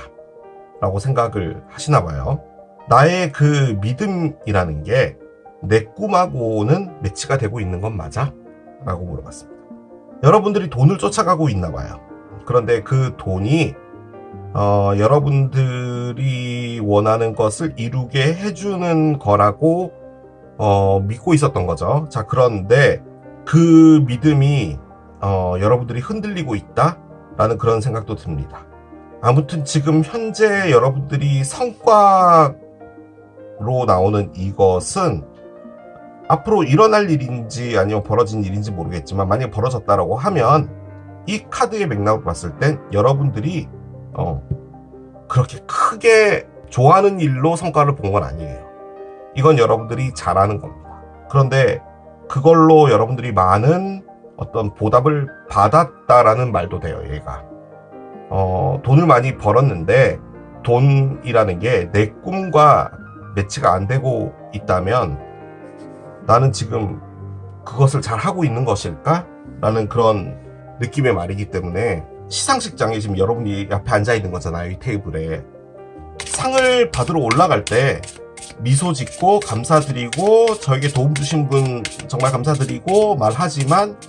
라고 생각을 하시나 봐요. 나의 그 믿음이라는 게 내 꿈하고는 매치가 되고 있는 건 맞아? 라고 물어봤습니다. 여러분들이 돈을 쫓아가고 있나 봐요. 그런데 그 돈이 여러분들이 원하는 것을 이루게 해주는 거라고 믿고 있었던 거죠. 자, 그런데 그 믿음이 여러분들이 흔들리고 있다라는 그런 생각도 듭니다. 아무튼 지금 현재 여러분들이 성과로 나오는 이것은 앞으로 일어날 일인지 아니면 벌어진 일인지 모르겠지만, 만약에 벌어졌다라고 하면 이 카드의 맥락으로 봤을 땐 여러분들이 그렇게 크게 좋아하는 일로 성과를 본 건 아니에요. 이건 여러분들이 잘하는 겁니다. 그런데 그걸로 여러분들이 많은 어떤 보답을 받았다라는 말도 돼요, 얘가. 돈을 많이 벌었는데 돈이라는 게 내 꿈과 매치가 안 되고 있다면 나는 지금 그것을 잘 하고 있는 것일까? 라는 그런 느낌의 말이기 때문에, 시상식장에 지금 여러분이 앞에 앉아 있는 거잖아요, 이 테이블에. 상을 받으러 올라갈 때 미소 짓고 감사드리고 저에게 도움 주신 분 정말 감사드리고 말하지만,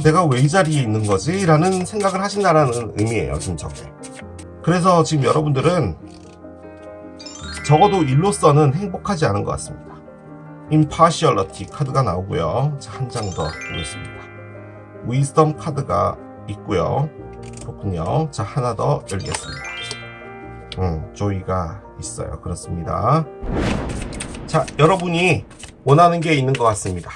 내가 왜 이 자리에 있는 거지? 라는 생각을 하신다라는 의미예요, 지금 저게. 그래서 지금 여러분들은 적어도 일로서는 행복하지 않은 것 같습니다. Impartiality 카드가 나오고요. 자, 한 장 더 보겠습니다. Wisdom 카드가 있고요. 그렇군요. 자, 하나 더 열겠습니다. 조이가 있어요. 그렇습니다. 자, 여러분이 원하는 게 있는 것 같습니다.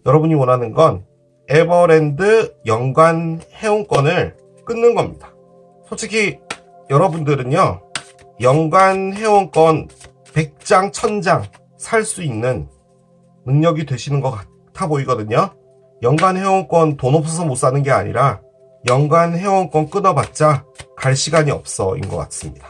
여러분이 원하는 건 에버랜드 연간 회원권을 끊는 겁니다. 솔직히 여러분들은요, 연간 회원권 100장, 1000장 살 수 있는 능력이 되시는 것 같아 보이거든요. 연간 회원권 돈 없어서 못 사는 게 아니라 연간 회원권 끊어봤자 갈 시간이 없어인 것 같습니다.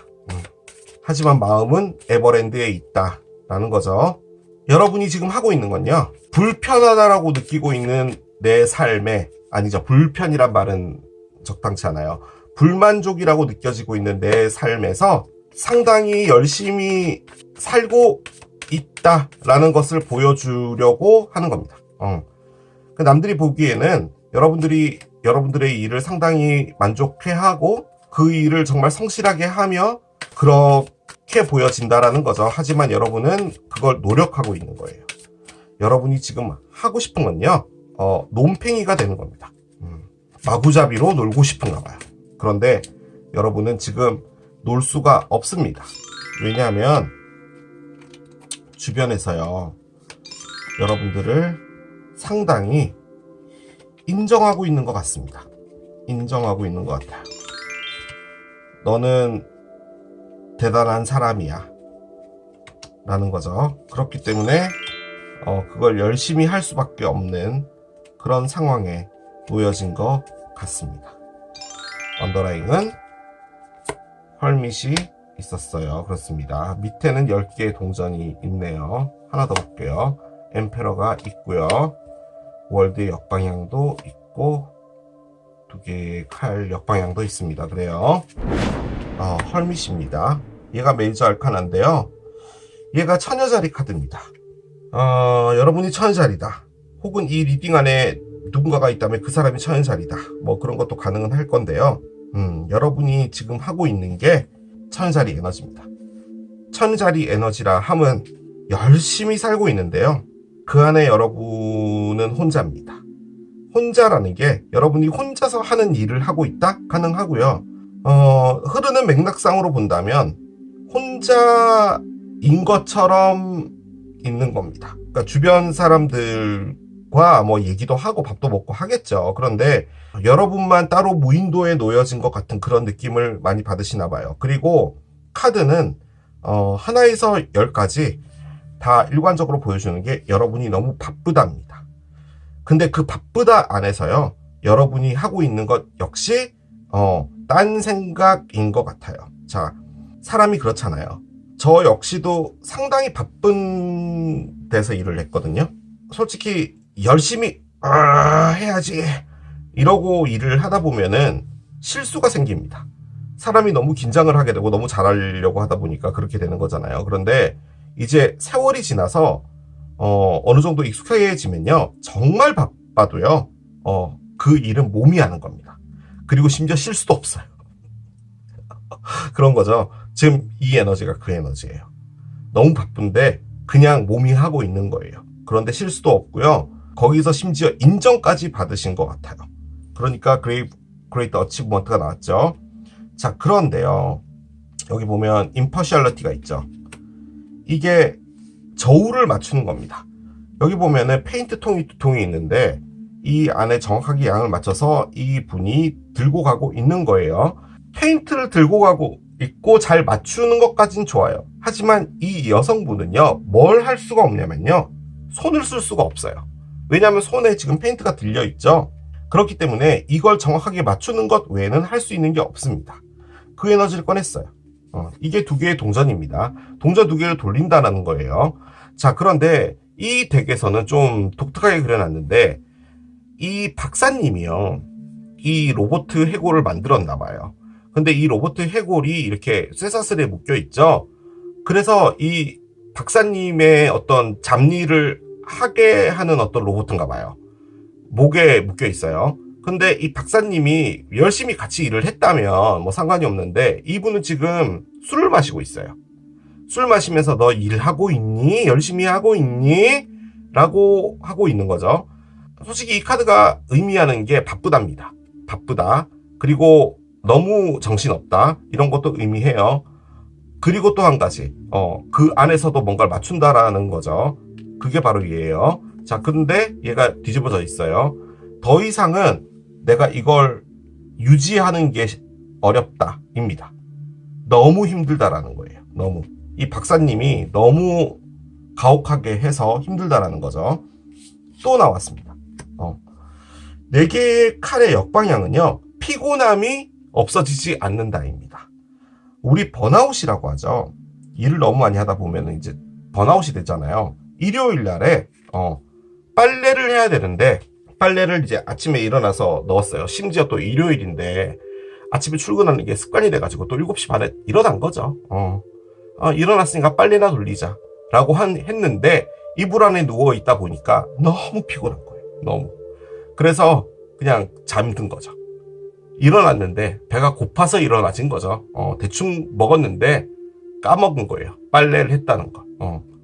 하지만 마음은 에버랜드에 있다라는 거죠. 여러분이 지금 하고 있는 건요, 불편하다라고 느끼고 있는 내 삶에, 아니죠, 불편이란 말은 적당치 않아요. 불만족이라고 느껴지고 있는 내 삶에서 상당히 열심히 살고 있다라는 것을 보여주려고 하는 겁니다. 남들이 보기에는 여러분들의 일을 상당히 만족해하고 그 일을 정말 성실하게 하며 그렇게 보여진다라는 거죠. 하지만 여러분은 그걸 노력하고 있는 거예요. 여러분이 지금 하고 싶은 건요, 논팽이가 되는 겁니다. 마구잡이로 놀고 싶은가 봐요. 그런데 여러분은 지금 놀 수가 없습니다. 왜냐하면 주변에서요, 여러분들을 상당히 인정하고 있는 것 같습니다. 인정하고 있는 것 같아요. 너는 대단한 사람이야 라는 거죠. 그렇기 때문에 그걸 열심히 할 수밖에 없는 그런 상황에 놓여진 것 같습니다. 언더라인은 헐밋이 있었어요. 그렇습니다. 밑에는 10개의 동전이 있네요. 하나 더 볼게요. 엠페러가 있고요. 월드의 역방향도 있고 2개의 칼 역방향도 있습니다. 그래요. 헐밋입니다. 얘가 메이저 알카나인데요. 얘가 처녀자리 카드입니다. 여러분이 처녀자리다. 혹은 이 리딩 안에 누군가가 있다면 그 사람이 처녀자리다. 뭐 그런 것도 가능은 할 건데요. 여러분이 지금 하고 있는 게 처녀자리 에너지입니다. 처녀자리 에너지라 함은 열심히 살고 있는데요. 그 안에 여러분은 혼자입니다. 혼자라는 게 여러분이 혼자서 하는 일을 하고 있다? 가능하고요. 흐르는 맥락상으로 본다면 혼자인 것처럼 있는 겁니다. 그러니까 주변 사람들과 뭐 얘기도 하고 밥도 먹고 하겠죠. 그런데 여러분만 따로 무인도에 놓여진 것 같은 그런 느낌을 많이 받으시나 봐요. 그리고 카드는 하나에서 10까지 다 일관적으로 보여주는 게 여러분이 너무 바쁘답니다. 근데 그 바쁘다 안에서요, 여러분이 하고 있는 것 역시 딴 생각인 것 같아요. 자, 사람이 그렇잖아요. 저 역시도 상당히 바쁜 데서 일을 했거든요. 솔직히 열심히 해야지 이러고 일을 하다 보면은 실수가 생깁니다. 사람이 너무 긴장을 하게 되고 너무 잘하려고 하다 보니까 그렇게 되는 거잖아요. 그런데 이제 세월이 지나서 어느 정도 익숙해지면요, 정말 바빠도요, 그 일은 몸이 하는 겁니다. 그리고 심지어 실수도 없어요. 그런 거죠. 지금 이 에너지가 그 에너지예요. 너무 바쁜데 그냥 몸이 하고 있는 거예요. 그런데 실수도 없고요. 거기서 심지어 인정까지 받으신 것 같아요. 그러니까 그레이트 어치브먼트가 나왔죠. 자, 그런데요, 여기 보면 임퍼셜리티가 있죠. 이게 저울을 맞추는 겁니다. 여기 보면은 페인트 통이 2통이 있는데 이 안에 정확하게 양을 맞춰서 이 분이 들고 가고 있는 거예요. 페인트를 들고 가고 있고 잘 맞추는 것까진 좋아요. 하지만 이 여성분은요, 뭘 할 수가 없냐면요, 손을 쓸 수가 없어요. 왜냐하면 손에 지금 페인트가 들려 있죠. 그렇기 때문에 이걸 정확하게 맞추는 것 외에는 할 수 있는 게 없습니다. 그 에너지를 꺼냈어요. 이게 2개의 동전입니다. 동전 2개를 돌린다는 거예요. 자, 그런데 이 덱에서는 좀 독특하게 그려놨는데 이 박사님이요, 이 로봇 해골을 만들었나 봐요. 근데 이 로봇 해골이 이렇게 쇠사슬에 묶여 있죠. 그래서 이 박사님의 어떤 잡일을 하게 하는 어떤 로봇인가 봐요. 목에 묶여 있어요. 근데 이 박사님이 열심히 같이 일을 했다면 뭐 상관이 없는데 이분은 지금 술을 마시고 있어요. 술 마시면서 너 일하고 있니? 열심히 하고 있니? 라고 하고 있는 거죠. 솔직히 이 카드가 의미하는 게 바쁘답니다. 바쁘다. 그리고 너무 정신없다. 이런 것도 의미해요. 그리고 또 한 가지, 그 안에서도 뭔가를 맞춘다라는 거죠. 그게 바로 얘예요. 자, 근데 얘가 뒤집어져 있어요. 더 이상은 내가 이걸 유지하는 게 어렵다입니다. 너무 힘들다라는 거예요. 너무. 이 박사님이 너무 가혹하게 해서 힘들다라는 거죠. 또 나왔습니다. 4개의 칼의 역방향은요, 피곤함이 없어지지 않는다입니다. 우리 번아웃이라고 하죠. 일을 너무 많이 하다 보면 이제 번아웃이 되잖아요. 일요일 날에 빨래를 해야 되는데 빨래를 이제 아침에 일어나서 넣었어요. 심지어 또 일요일인데 아침에 출근하는 게 습관이 돼가지고 또 7시 반에 일어난 거죠. 일어났으니까 빨래나 돌리자 라고 했는데 이불 안에 누워 있다 보니까 너무 피곤한 거예요. 너무. 그래서 그냥 잠든 거죠. 일어났는데 배가 고파서 일어나진 거죠. 대충 먹었는데 까먹은 거예요. 빨래를 했다는 거.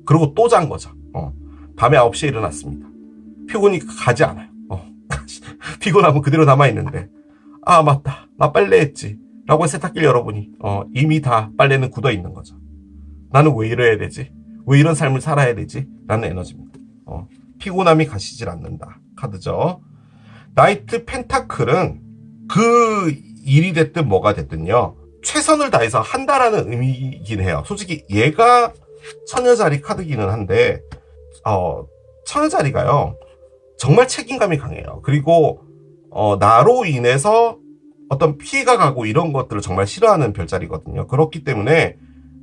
그리고 또 잔 거죠. 밤에 9시에 일어났습니다. 피곤이 가지 않아요. 피곤하면 그대로 남아있는데, 아, 맞다. 나 빨래했지. 라고 세탁기를 열어보니, 이미 다 빨래는 굳어 있는 거죠. 나는 왜 이래야 되지? 왜 이런 삶을 살아야 되지? 라는 에너지입니다. 피곤함이 가시질 않는다. 카드죠. 나이트 펜타클은 그 일이 됐든 뭐가 됐든요. 최선을 다해서 한다라는 의미이긴 해요. 솔직히 얘가 처녀자리 카드기는 한데, 처녀자리가요. 정말 책임감이 강해요. 그리고 나로 인해서 어떤 피해가 가고 이런 것들을 정말 싫어하는 별자리거든요. 그렇기 때문에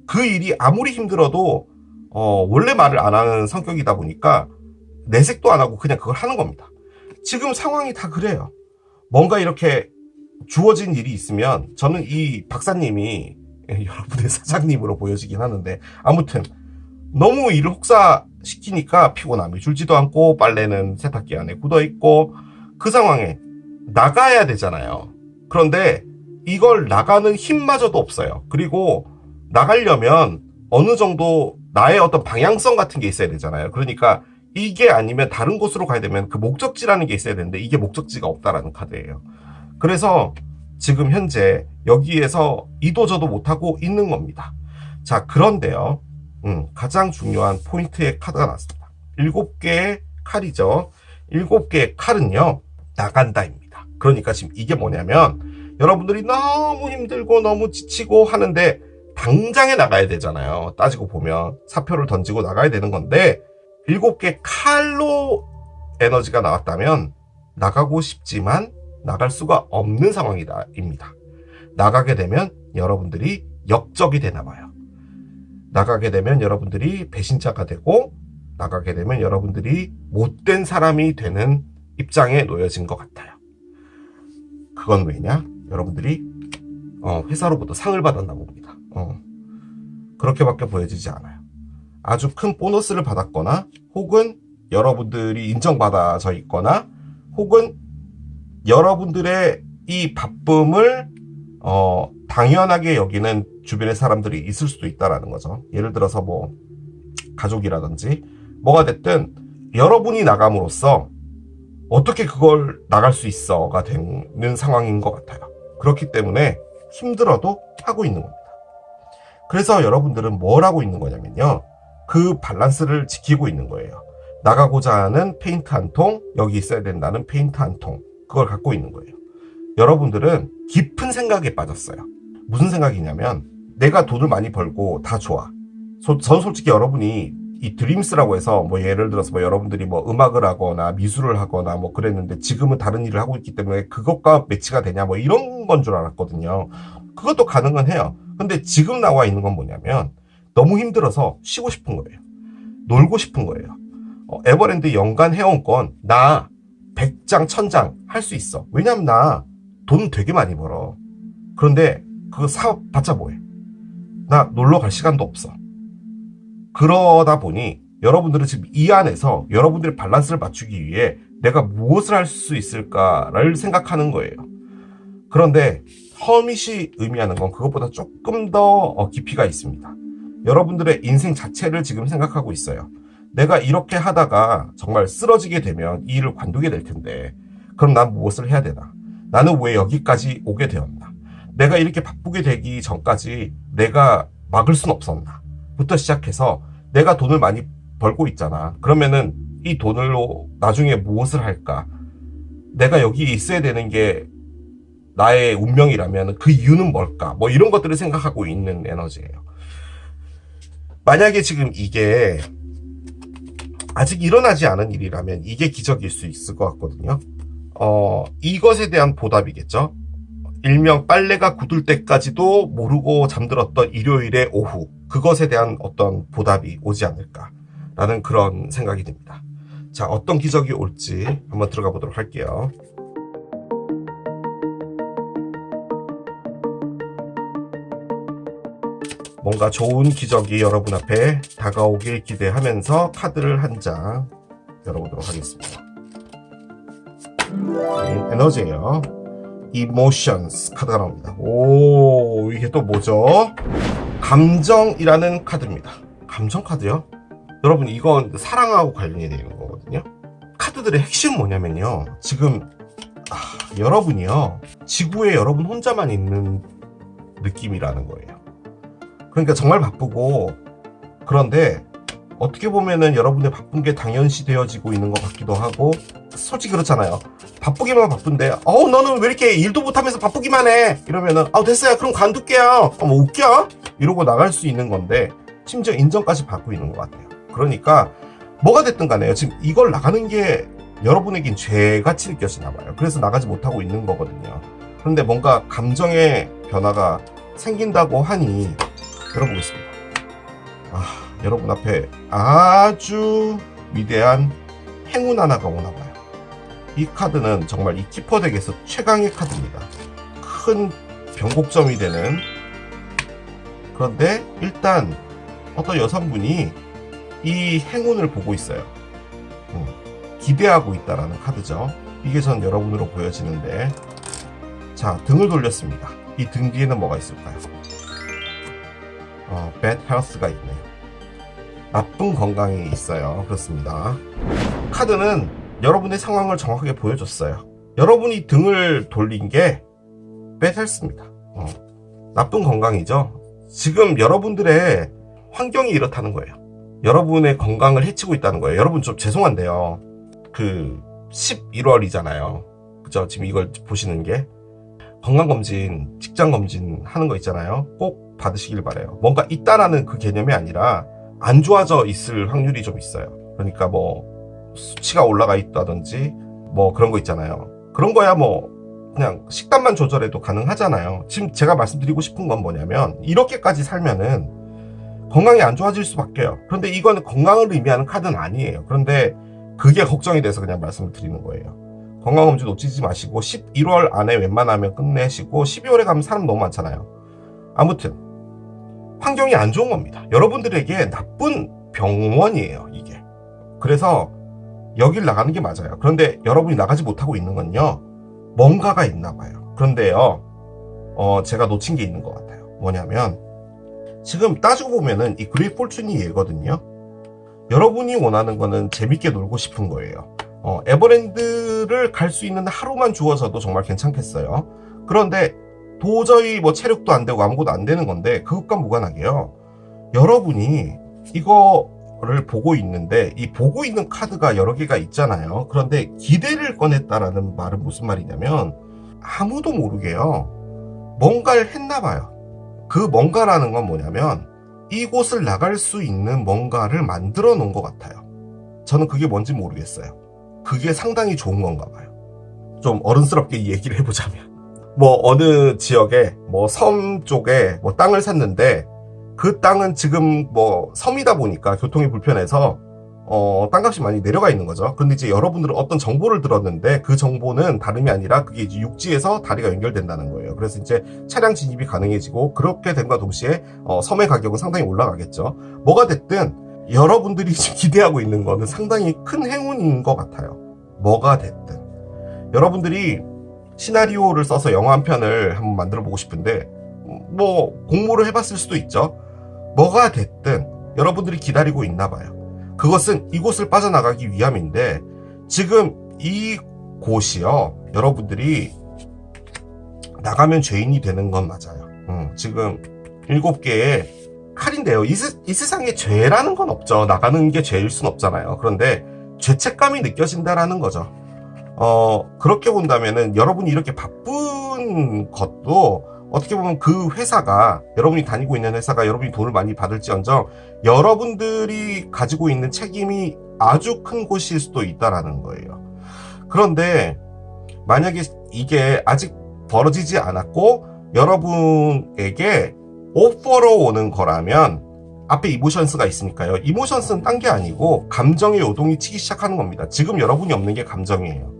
그 일이 아무리 힘들어도 원래 말을 안 하는 성격이다 보니까 내색도 안 하고 그냥 그걸 하는 겁니다. 지금 상황이 다 그래요. 뭔가 이렇게 주어진 일이 있으면 저는 이 박사님이 여러분의 사장님으로 보여지긴 하는데 아무튼 너무 일을 혹사시키니까 피곤함이 줄지도 않고 빨래는 세탁기 안에 굳어있고 그 상황에 나가야 되잖아요. 그런데 이걸 나가는 힘마저도 없어요. 그리고 나가려면 어느 정도 나의 어떤 방향성 같은 게 있어야 되잖아요. 그러니까 이게 아니면 다른 곳으로 가야 되면 그 목적지라는 게 있어야 되는데 이게 목적지가 없다라는 카드예요. 그래서 지금 현재 여기에서 이도저도 못하고 있는 겁니다. 자, 그런데요. 가장 중요한 포인트의 카드가 나왔습니다. 7개의 칼이죠. 7개의 칼은요. 나간다입니다. 그러니까 지금 이게 뭐냐면 여러분들이 너무 힘들고 너무 지치고 하는데 당장에 나가야 되잖아요. 따지고 보면 사표를 던지고 나가야 되는 건데 7개 칼로 에너지가 나왔다면 나가고 싶지만 나갈 수가 없는 상황이다입니다. 나가게 되면 여러분들이 역적이 되나 봐요. 나가게 되면 여러분들이 배신자가 되고 나가게 되면 여러분들이 못된 사람이 되는 입장에 놓여진 것 같아요. 그건 왜냐? 여러분들이 회사로부터 상을 받았나 봅니다. 그렇게밖에 보여지지 않아요. 아주 큰 보너스를 받았거나 혹은 여러분들이 인정받아져 있거나 혹은 여러분들의 이 바쁨을 당연하게 여기는 주변의 사람들이 있을 수도 있다라는 거죠. 예를 들어서 뭐 가족이라든지 뭐가 됐든 여러분이 나감으로써 어떻게 그걸 나갈 수 있어가 되는 상황인 것 같아요. 그렇기 때문에 힘들어도 하고 있는 겁니다. 그래서 여러분들은 뭘 하고 있는 거냐면요. 그 밸런스를 지키고 있는 거예요. 나가고자 하는 페인트 한 통, 여기 있어야 된다는 페인트 한 통, 그걸 갖고 있는 거예요. 여러분들은 깊은 생각에 빠졌어요. 무슨 생각이냐면 내가 돈을 많이 벌고 다 좋아. 전 솔직히 여러분이 이 드림스라고 해서 뭐 예를 들어서 뭐 여러분들이 뭐 음악을 하거나 미술을 하거나 뭐 그랬는데 지금은 다른 일을 하고 있기 때문에 그것과 매치가 되냐 뭐 이런 건 줄 알았거든요. 그것도 가능은 해요. 근데 지금 나와 있는 건 뭐냐면 너무 힘들어서 쉬고 싶은 거예요. 놀고 싶은 거예요. 에버랜드 연간 회원권 나 100장 1000장 할 수 있어. 왜냐면 나 돈 되게 많이 벌어. 그런데 그거 사봤자 뭐해. 나 놀러 갈 시간도 없어. 그러다 보니 여러분들은 지금 이 안에서 여러분들의 밸런스를 맞추기 위해 내가 무엇을 할 수 있을까를 생각하는 거예요. 그런데 허밋이 의미하는 건 그것보다 조금 더 깊이가 있습니다. 여러분들의 인생 자체를 지금 생각하고 있어요. 내가 이렇게 하다가 정말 쓰러지게 되면 이 일을 관두게 될 텐데 그럼 난 무엇을 해야 되나? 나는 왜 여기까지 오게 되었나? 내가 이렇게 바쁘게 되기 전까지 내가 막을 순 없었나? 부터 시작해서 내가 돈을 많이 벌고 있잖아. 그러면은 이 돈으로 나중에 무엇을 할까? 내가 여기 있어야 되는 게 나의 운명이라면 그 이유는 뭘까? 뭐 이런 것들을 생각하고 있는 에너지예요. 만약에 지금 이게 아직 일어나지 않은 일이라면 이게 기적일 수 있을 것 같거든요. 이것에 대한 보답이겠죠. 일명 빨래가 굳을 때까지도 모르고 잠들었던 일요일의 오후, 그것에 대한 어떤 보답이 오지 않을까라는 그런 생각이 듭니다. 자, 어떤 기적이 올지 한번 들어가 보도록 할게요. 뭔가 좋은 기적이 여러분 앞에 다가오길 기대하면서 카드를 한 장 열어보도록 하겠습니다. 에너지예요. Emotions 카드가 나옵니다. 오, 이게 또 뭐죠? 감정이라는 카드입니다. 감정 카드요? 여러분, 이건 사랑하고 관련이 되는 거거든요. 카드들의 핵심은 뭐냐면요, 지금 여러분이요, 지구에 여러분 혼자만 있는 느낌이라는 거예요. 그러니까 정말 바쁘고, 그런데 어떻게 보면은 여러분의 바쁜 게 당연시 되어지고 있는 것 같기도 하고, 솔직히 그렇잖아요. 바쁘기만 바쁜데, 너는 왜 이렇게 일도 못하면서 바쁘기만 해? 이러면은, 됐어요. 그럼 관둘게요. 뭐 웃겨? 이러고 나갈 수 있는 건데, 심지어 인정까지 받고 있는 것 같아요. 그러니까 뭐가 됐든 간에요, 지금 이걸 나가는 게 여러분에겐 죄같이 느껴지나 봐요. 그래서 나가지 못하고 있는 거거든요. 그런데 뭔가 감정의 변화가 생긴다고 하니 열어보겠습니다. 여러분 앞에 아주 위대한 행운 하나가 오나 봐요. 이 카드는 정말 이 키퍼 덱에서 최강의 카드입니다. 큰 변곡점이 되는. 그런데 일단 어떤 여성분이 이 행운을 보고 있어요. 기대하고 있다라는 카드죠. 이게 전 여러분으로 보여지는데, 자, 등을 돌렸습니다. 이 등 뒤에는 뭐가 있을까요? bad health가 있네요. 나쁜 건강이 있어요. 그렇습니다. 카드는 여러분의 상황을 정확하게 보여줬어요. 여러분이 등을 돌린 게 bad health입니다. 나쁜 건강이죠. 지금 여러분들의 환경이 이렇다는 거예요. 여러분의 건강을 해치고 있다는 거예요. 여러분 좀 죄송한데요. 11월이잖아요. 그죠? 지금 이걸 보시는 게 건강검진, 직장검진 하는 거 있잖아요. 꼭 받으시길 바라요. 뭔가 있다라는 그 개념이 아니라 안 좋아져 있을 확률이 좀 있어요. 그러니까 뭐 수치가 올라가 있다든지 뭐 그런 거 있잖아요. 그런 거야 뭐 그냥 식단만 조절해도 가능하잖아요. 지금 제가 말씀드리고 싶은 건 뭐냐면, 이렇게까지 살면은 건강이 안 좋아질 수밖에요. 그런데 이거는 건강을 의미하는 카드는 아니에요. 그런데 그게 걱정이 돼서 그냥 말씀을 드리는 거예요. 건강검진 놓치지 마시고 11월 안에 웬만하면 끝내시고, 12월에 가면 사람 너무 많잖아요. 아무튼 환경이 안 좋은 겁니다. 여러분들에게 나쁜 병원이에요, 이게. 그래서 여길 나가는 게 맞아요. 그런데 여러분이 나가지 못하고 있는 건요, 뭔가가 있나 봐요. 그런데요, 제가 놓친 게 있는 것 같아요. 뭐냐면, 지금 따지고 보면은 이 그레이 폴춘이 얘거든요. 여러분이 원하는 거는 재밌게 놀고 싶은 거예요. 에버랜드를 갈 수 있는 하루만 주어져도 정말 괜찮겠어요. 그런데 도저히 뭐 체력도 안 되고 아무것도 안 되는 건데, 그것과 무관하게요, 여러분이 이거를 보고 있는데, 이 보고 있는 카드가 여러 개가 있잖아요. 그런데 기대를 꺼냈다라는 말은 무슨 말이냐면, 아무도 모르게요, 뭔가를 했나 봐요. 그 뭔가라는 건 뭐냐면, 이곳을 나갈 수 있는 뭔가를 만들어 놓은 것 같아요. 저는 그게 뭔지 모르겠어요. 그게 상당히 좋은 건가 봐요. 좀 어른스럽게 이 얘기를 해보자면, 뭐 어느 지역에 뭐 섬 쪽에 뭐 땅을 샀는데, 그 땅은 지금 뭐 섬이다 보니까 교통이 불편해서 땅값이 많이 내려가 있는 거죠. 근데 이제 여러분들은 어떤 정보를 들었는데, 그 정보는 다름이 아니라 그게 이제 육지에서 다리가 연결된다는 거예요. 그래서 이제 차량 진입이 가능해지고, 그렇게 됨과 동시에 섬의 가격은 상당히 올라가겠죠. 뭐가 됐든 여러분들이 지금 기대하고 있는 거는 상당히 큰 행운인 것 같아요. 뭐가 됐든 여러분들이 시나리오를 써서 영화 한 편을 한번 만들어 보고 싶은데, 뭐 공모를 해봤을 수도 있죠. 뭐가 됐든 여러분들이 기다리고 있나 봐요. 그것은 이곳을 빠져나가기 위함인데, 지금 이 곳이요, 여러분들이 나가면 죄인이 되는 건 맞아요. 지금 7개의 칼인데요, 이 세상에 죄라는 건 없죠. 나가는 게 죄일 순 없잖아요. 그런데 죄책감이 느껴진다라는 거죠. 그렇게 본다면은 여러분이 이렇게 바쁜 것도 어떻게 보면 그 회사가, 여러분이 다니고 있는 회사가 여러분이 돈을 많이 받을지언정 여러분들이 가지고 있는 책임이 아주 큰 곳일 수도 있다라는 거예요. 그런데 만약에 이게 아직 벌어지지 않았고 여러분에게 오퍼로 오는 거라면, 앞에 이모션스가 있으니까요. 이모션스는 딴 게 아니고 감정의 요동이 치기 시작하는 겁니다. 지금 여러분이 없는 게 감정이에요.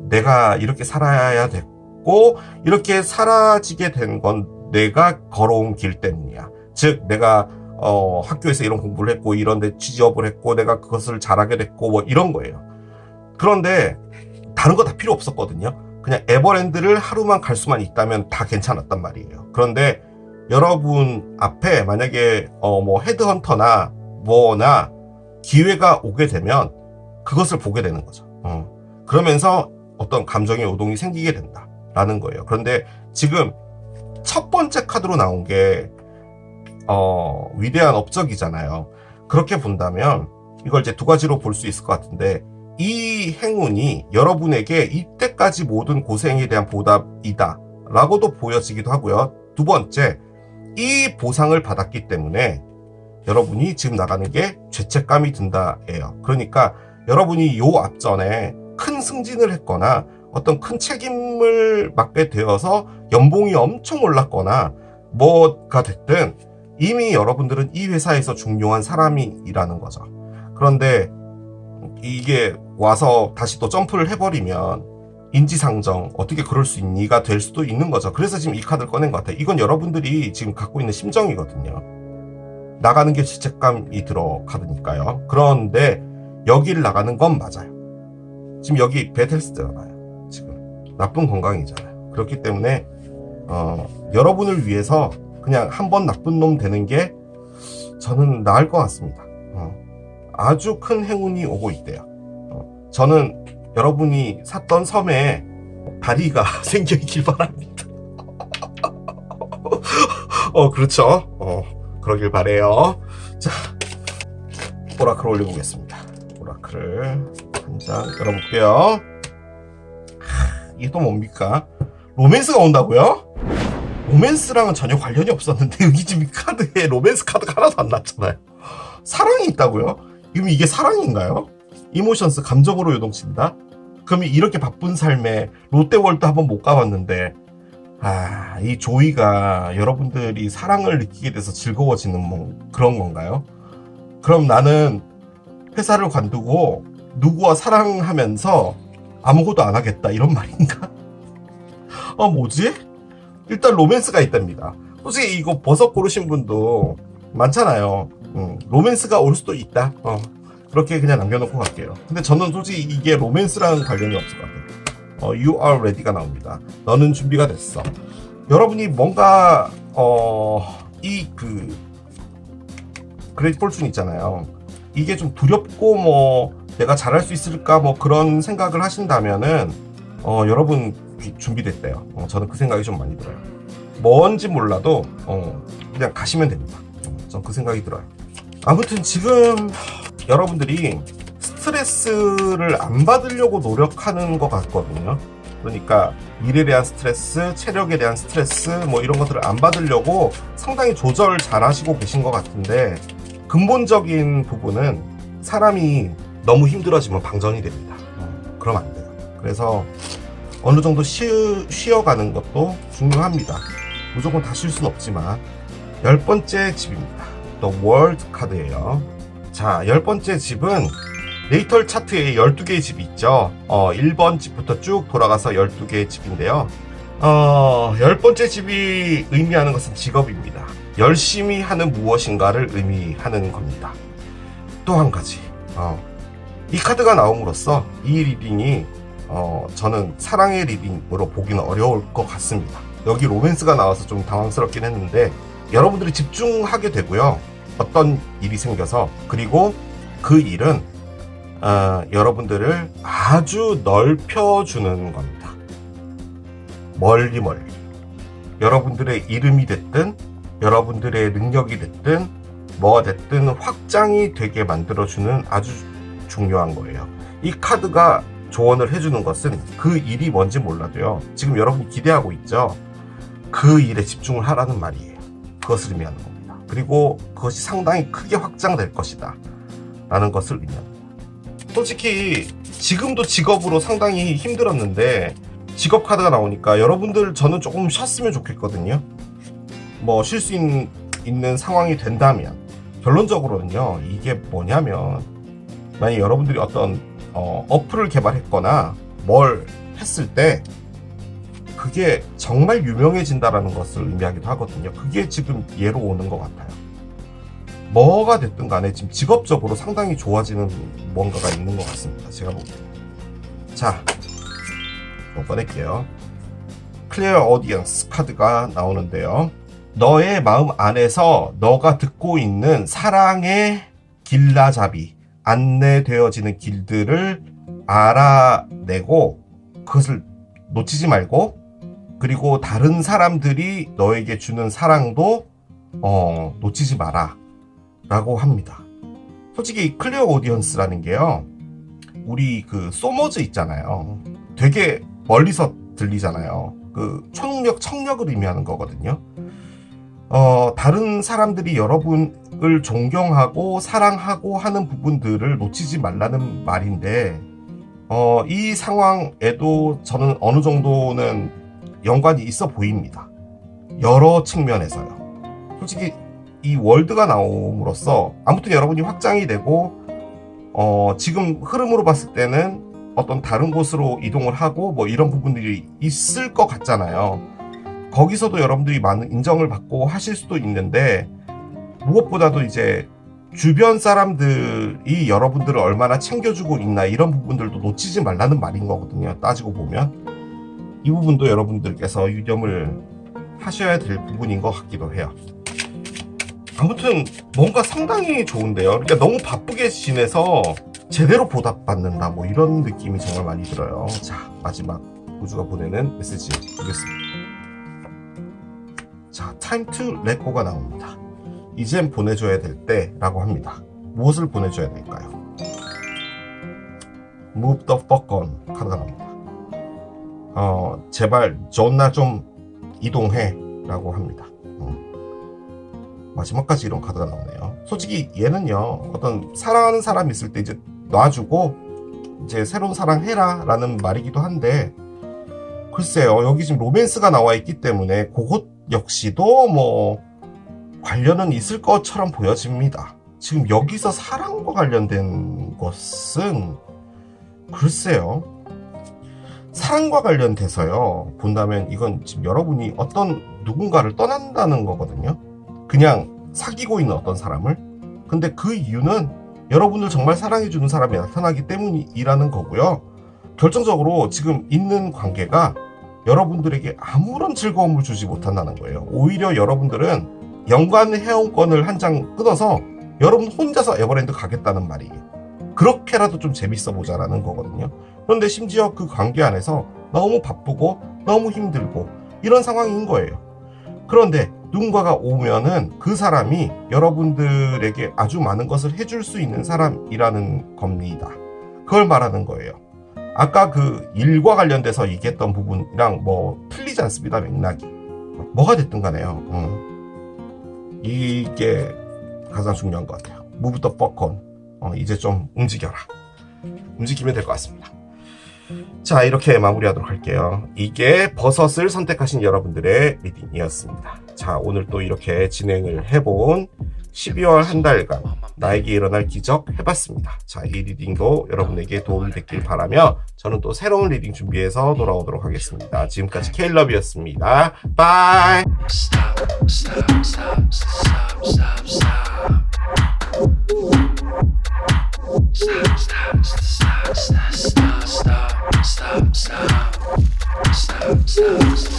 내가 이렇게 살아야 됐고, 이렇게 사라지게 된 건 내가 걸어온 길 때문이야. 즉 내가 학교에서 이런 공부를 했고, 이런 데 취업을 했고, 내가 그것을 잘하게 됐고, 뭐 이런 거예요. 그런데 다른 거 다 필요 없었거든요. 그냥 에버랜드를 하루만 갈 수만 있다면 다 괜찮았단 말이에요. 그런데 여러분 앞에 만약에 뭐 헤드헌터나 뭐나 기회가 오게 되면 그것을 보게 되는 거죠. 그러면서 어떤 감정의 요동이 생기게 된다라는 거예요. 그런데 지금 첫 번째 카드로 나온 게 위대한 업적이잖아요. 그렇게 본다면 이걸 이제 두 가지로 볼 수 있을 것 같은데, 이 행운이 여러분에게 이때까지 모든 고생에 대한 보답이다 라고도 보여지기도 하고요. 두 번째, 이 보상을 받았기 때문에 여러분이 지금 나가는 게 죄책감이 든다예요. 그러니까 여러분이 요 앞전에 큰 승진을 했거나 어떤 큰 책임을 맡게 되어서 연봉이 엄청 올랐거나 뭐가 됐든 이미 여러분들은 이 회사에서 중요한 사람이라는 거죠. 그런데 이게 와서 다시 또 점프를 해버리면 인지상정, 어떻게 그럴 수 있니가 될 수도 있는 거죠. 그래서 지금 이 카드를 꺼낸 것 같아요. 이건 여러분들이 지금 갖고 있는 심정이거든요. 나가는 게 죄책감이 들어 카드니까요. 그런데 여기를 나가는 건 맞아요. 지금 여기 배틀스잖아요. 지금 나쁜 건강이잖아요. 그렇기 때문에 여러분을 위해서 그냥 한번 나쁜 놈 되는 게 저는 나을 것 같습니다. 아주 큰 행운이 오고 있대요. 저는 여러분이 샀던 섬에 다리가 생겨있길 바랍니다. 그렇죠. 그러길 바래요. 자, 오라클 올려보겠습니다. 오라클을 한 장 열어볼게요. 이게 또 뭡니까? 로맨스가 온다고요? 로맨스랑은 전혀 관련이 없었는데 여기 지금 이 카드에 로맨스 카드가 하나도 안 났잖아요. 사랑이 있다고요? 그럼 이게 사랑인가요? 이모션스, 감정으로 요동친다? 그럼 이렇게 바쁜 삶에 롯데월드 한번 못 가봤는데 이 조이가 여러분들이 사랑을 느끼게 돼서 즐거워지는 뭐 그런 건가요? 그럼 나는 회사를 관두고 누구와 사랑하면서 아무것도 안 하겠다 이런 말인가? 뭐지? 일단 로맨스가 있답니다. 솔직히 이거 버섯 고르신 분도 많잖아요. 로맨스가 올 수도 있다. 그렇게 그냥 남겨놓고 갈게요. 근데 저는 솔직히 이게 로맨스랑 관련이 없을 것 같아요. You are ready가 나옵니다. 너는 준비가 됐어. 여러분이 뭔가 그레이트 폴춘 있잖아요. 이게 좀 두렵고 뭐 내가 잘할 수 있을까 뭐 그런 생각을 하신다면은 여러분 준비됐대요. 저는 그 생각이 좀 많이 들어요. 뭔지 몰라도 그냥 가시면 됩니다. 전 그 생각이 들어요. 아무튼 지금 여러분들이 스트레스를 안 받으려고 노력하는 것 같거든요. 그러니까 일에 대한 스트레스, 체력에 대한 스트레스 뭐 이런 것들을 안 받으려고 상당히 조절 잘 하시고 계신 것 같은데, 근본적인 부분은 사람이 너무 힘들어지면 방전이 됩니다. 그러면 안 돼요. 그래서 어느 정도 쉬어가는 것도 중요합니다. 무조건 다 쉴 수는 없지만. 10번째 집입니다. 또 월드 카드예요. 자, 10번째 집은 네이털 차트에 12개의 집이 있죠. 1번 집부터 쭉 돌아가서 12개의 집인데요. 10번째 집이 의미하는 것은 직업입니다. 열심히 하는 무엇인가를 의미하는 겁니다. 또 한 가지, 이 카드가 나옴으로써 이 리딩이 저는 사랑의 리딩으로 보기는 어려울 것 같습니다. 여기 로맨스가 나와서 좀 당황스럽긴 했는데 여러분들이 집중하게 되고요. 어떤 일이 생겨서, 그리고 그 일은 여러분들을 아주 넓혀주는 겁니다. 멀리 여러분들의 이름이 됐든 여러분들의 능력이 됐든 뭐가 됐든 확장이 되게 만들어주는 아주 중요한 거예요. 이 카드가 조언을 해주는 것은 그 일이 뭔지 몰라도요, 지금 여러분이 기대하고 있죠. 그 일에 집중을 하라는 말이에요. 그것을 의미하는 겁니다. 그리고 그것이 상당히 크게 확장될 것이다 라는 것을 의미합니다. 솔직히 지금도 직업으로 상당히 힘들었는데 직업 카드가 나오니까 여러분들, 저는 조금 쉬었으면 좋겠거든요. 뭐 쉴 수 있는 상황이 된다면. 결론적으로는요, 이게 뭐냐면, 만약 여러분들이 어떤 어플을 개발했거나 뭘 했을 때 그게 정말 유명해진다라는 것을 의미하기도 하거든요. 그게 지금 예로 오는 것 같아요. 뭐가 됐든 간에 지금 직업적으로 상당히 좋아지는 뭔가가 있는 것 같습니다. 제가 보기엔. 자, 한번 꺼낼게요. 클리어 오디언스 카드가 나오는데요. 너의 마음 안에서 너가 듣고 있는 사랑의 길라잡이, 안내되어지는 길들을 알아내고 그것을 놓치지 말고, 그리고 다른 사람들이 너에게 주는 사랑도 놓치지 마라 라고 합니다. 솔직히 클리어 오디언스라는 게요, 우리 그 소머즈 있잖아요. 되게 멀리서 들리잖아요. 그 청력을 의미하는 거거든요. 다른 사람들이 여러분을 존경하고 사랑하고 하는 부분들을 놓치지 말라는 말인데, 이 상황에도 저는 어느 정도는 연관이 있어 보입니다. 여러 측면에서요. 솔직히 이 월드가 나옴으로써 아무튼 여러분이 확장이 되고, 지금 흐름으로 봤을 때는 어떤 다른 곳으로 이동을 하고 뭐 이런 부분들이 있을 것 같잖아요. 거기서도 여러분들이 많은 인정을 받고 하실 수도 있는데, 무엇보다도 이제 주변 사람들이 여러분들을 얼마나 챙겨주고 있나, 이런 부분들도 놓치지 말라는 말인 거거든요. 따지고 보면 이 부분도 여러분들께서 유념을 하셔야 될 부분인 것 같기도 해요. 아무튼 뭔가 상당히 좋은데요. 그러니까 너무 바쁘게 지내서 제대로 보답받는다, 뭐 이런 느낌이 정말 많이 들어요. 자, 마지막 우주가 보내는 메시지 보겠습니다. 자, time to let go가 나옵니다. 이젠 보내줘야 될 때 라고 합니다. 무엇을 보내줘야 될까요? move the fuck on 카드가 나옵니다. 제발 존나 좀 이동해 라고 합니다. 마지막까지 이런 카드가 나오네요. 솔직히 얘는요, 어떤 사랑하는 사람이 있을 때 이제 놔주고 이제 새로운 사랑 해라 라는 말이기도 한데, 글쎄요, 여기 지금 로맨스가 나와 있기 때문에 그것 역시도 뭐 관련은 있을 것처럼 보여집니다. 지금 여기서 사랑과 관련된 것은 글쎄요, 사랑과 관련돼서요 본다면 이건 지금 여러분이 어떤 누군가를 떠난다는 거거든요. 그냥 사귀고 있는 어떤 사람을. 근데 그 이유는 여러분을 정말 사랑해주는 사람이 나타나기 때문이라는 거고요. 결정적으로 지금 있는 관계가 여러분들에게 아무런 즐거움을 주지 못한다는 거예요. 오히려 여러분들은 연관 회원권을 한 장 끊어서 여러분 혼자서 에버랜드 가겠다는 말이에요. 그렇게라도 좀 재밌어 보자라는 거거든요. 그런데 심지어 그 관계 안에서 너무 바쁘고 너무 힘들고 이런 상황인 거예요. 그런데 누군가가 오면은 그 사람이 여러분들에게 아주 많은 것을 해줄 수 있는 사람이라는 겁니다. 그걸 말하는 거예요. 아까 그 일과 관련돼서 얘기했던 부분이랑 뭐 틀리지 않습니다. 맥락이 뭐가 됐든 간에요. 이게 가장 중요한 것 같아요. move the fuck on. 이제 좀 움직여라. 움직이면 될 것 같습니다. 자, 이렇게 마무리하도록 할게요. 이게 버섯을 선택하신 여러분들의 리딩이었습니다. 자, 오늘 또 이렇게 진행을 해본 12월 한 달간 나에게 일어날 기적 해봤습니다. 자, 이 리딩도 여러분에게 도움이 됐길 바라며 저는 또 새로운 리딩 준비해서 돌아오도록 하겠습니다. 지금까지 케일럽이었습니다. 바이. Stop.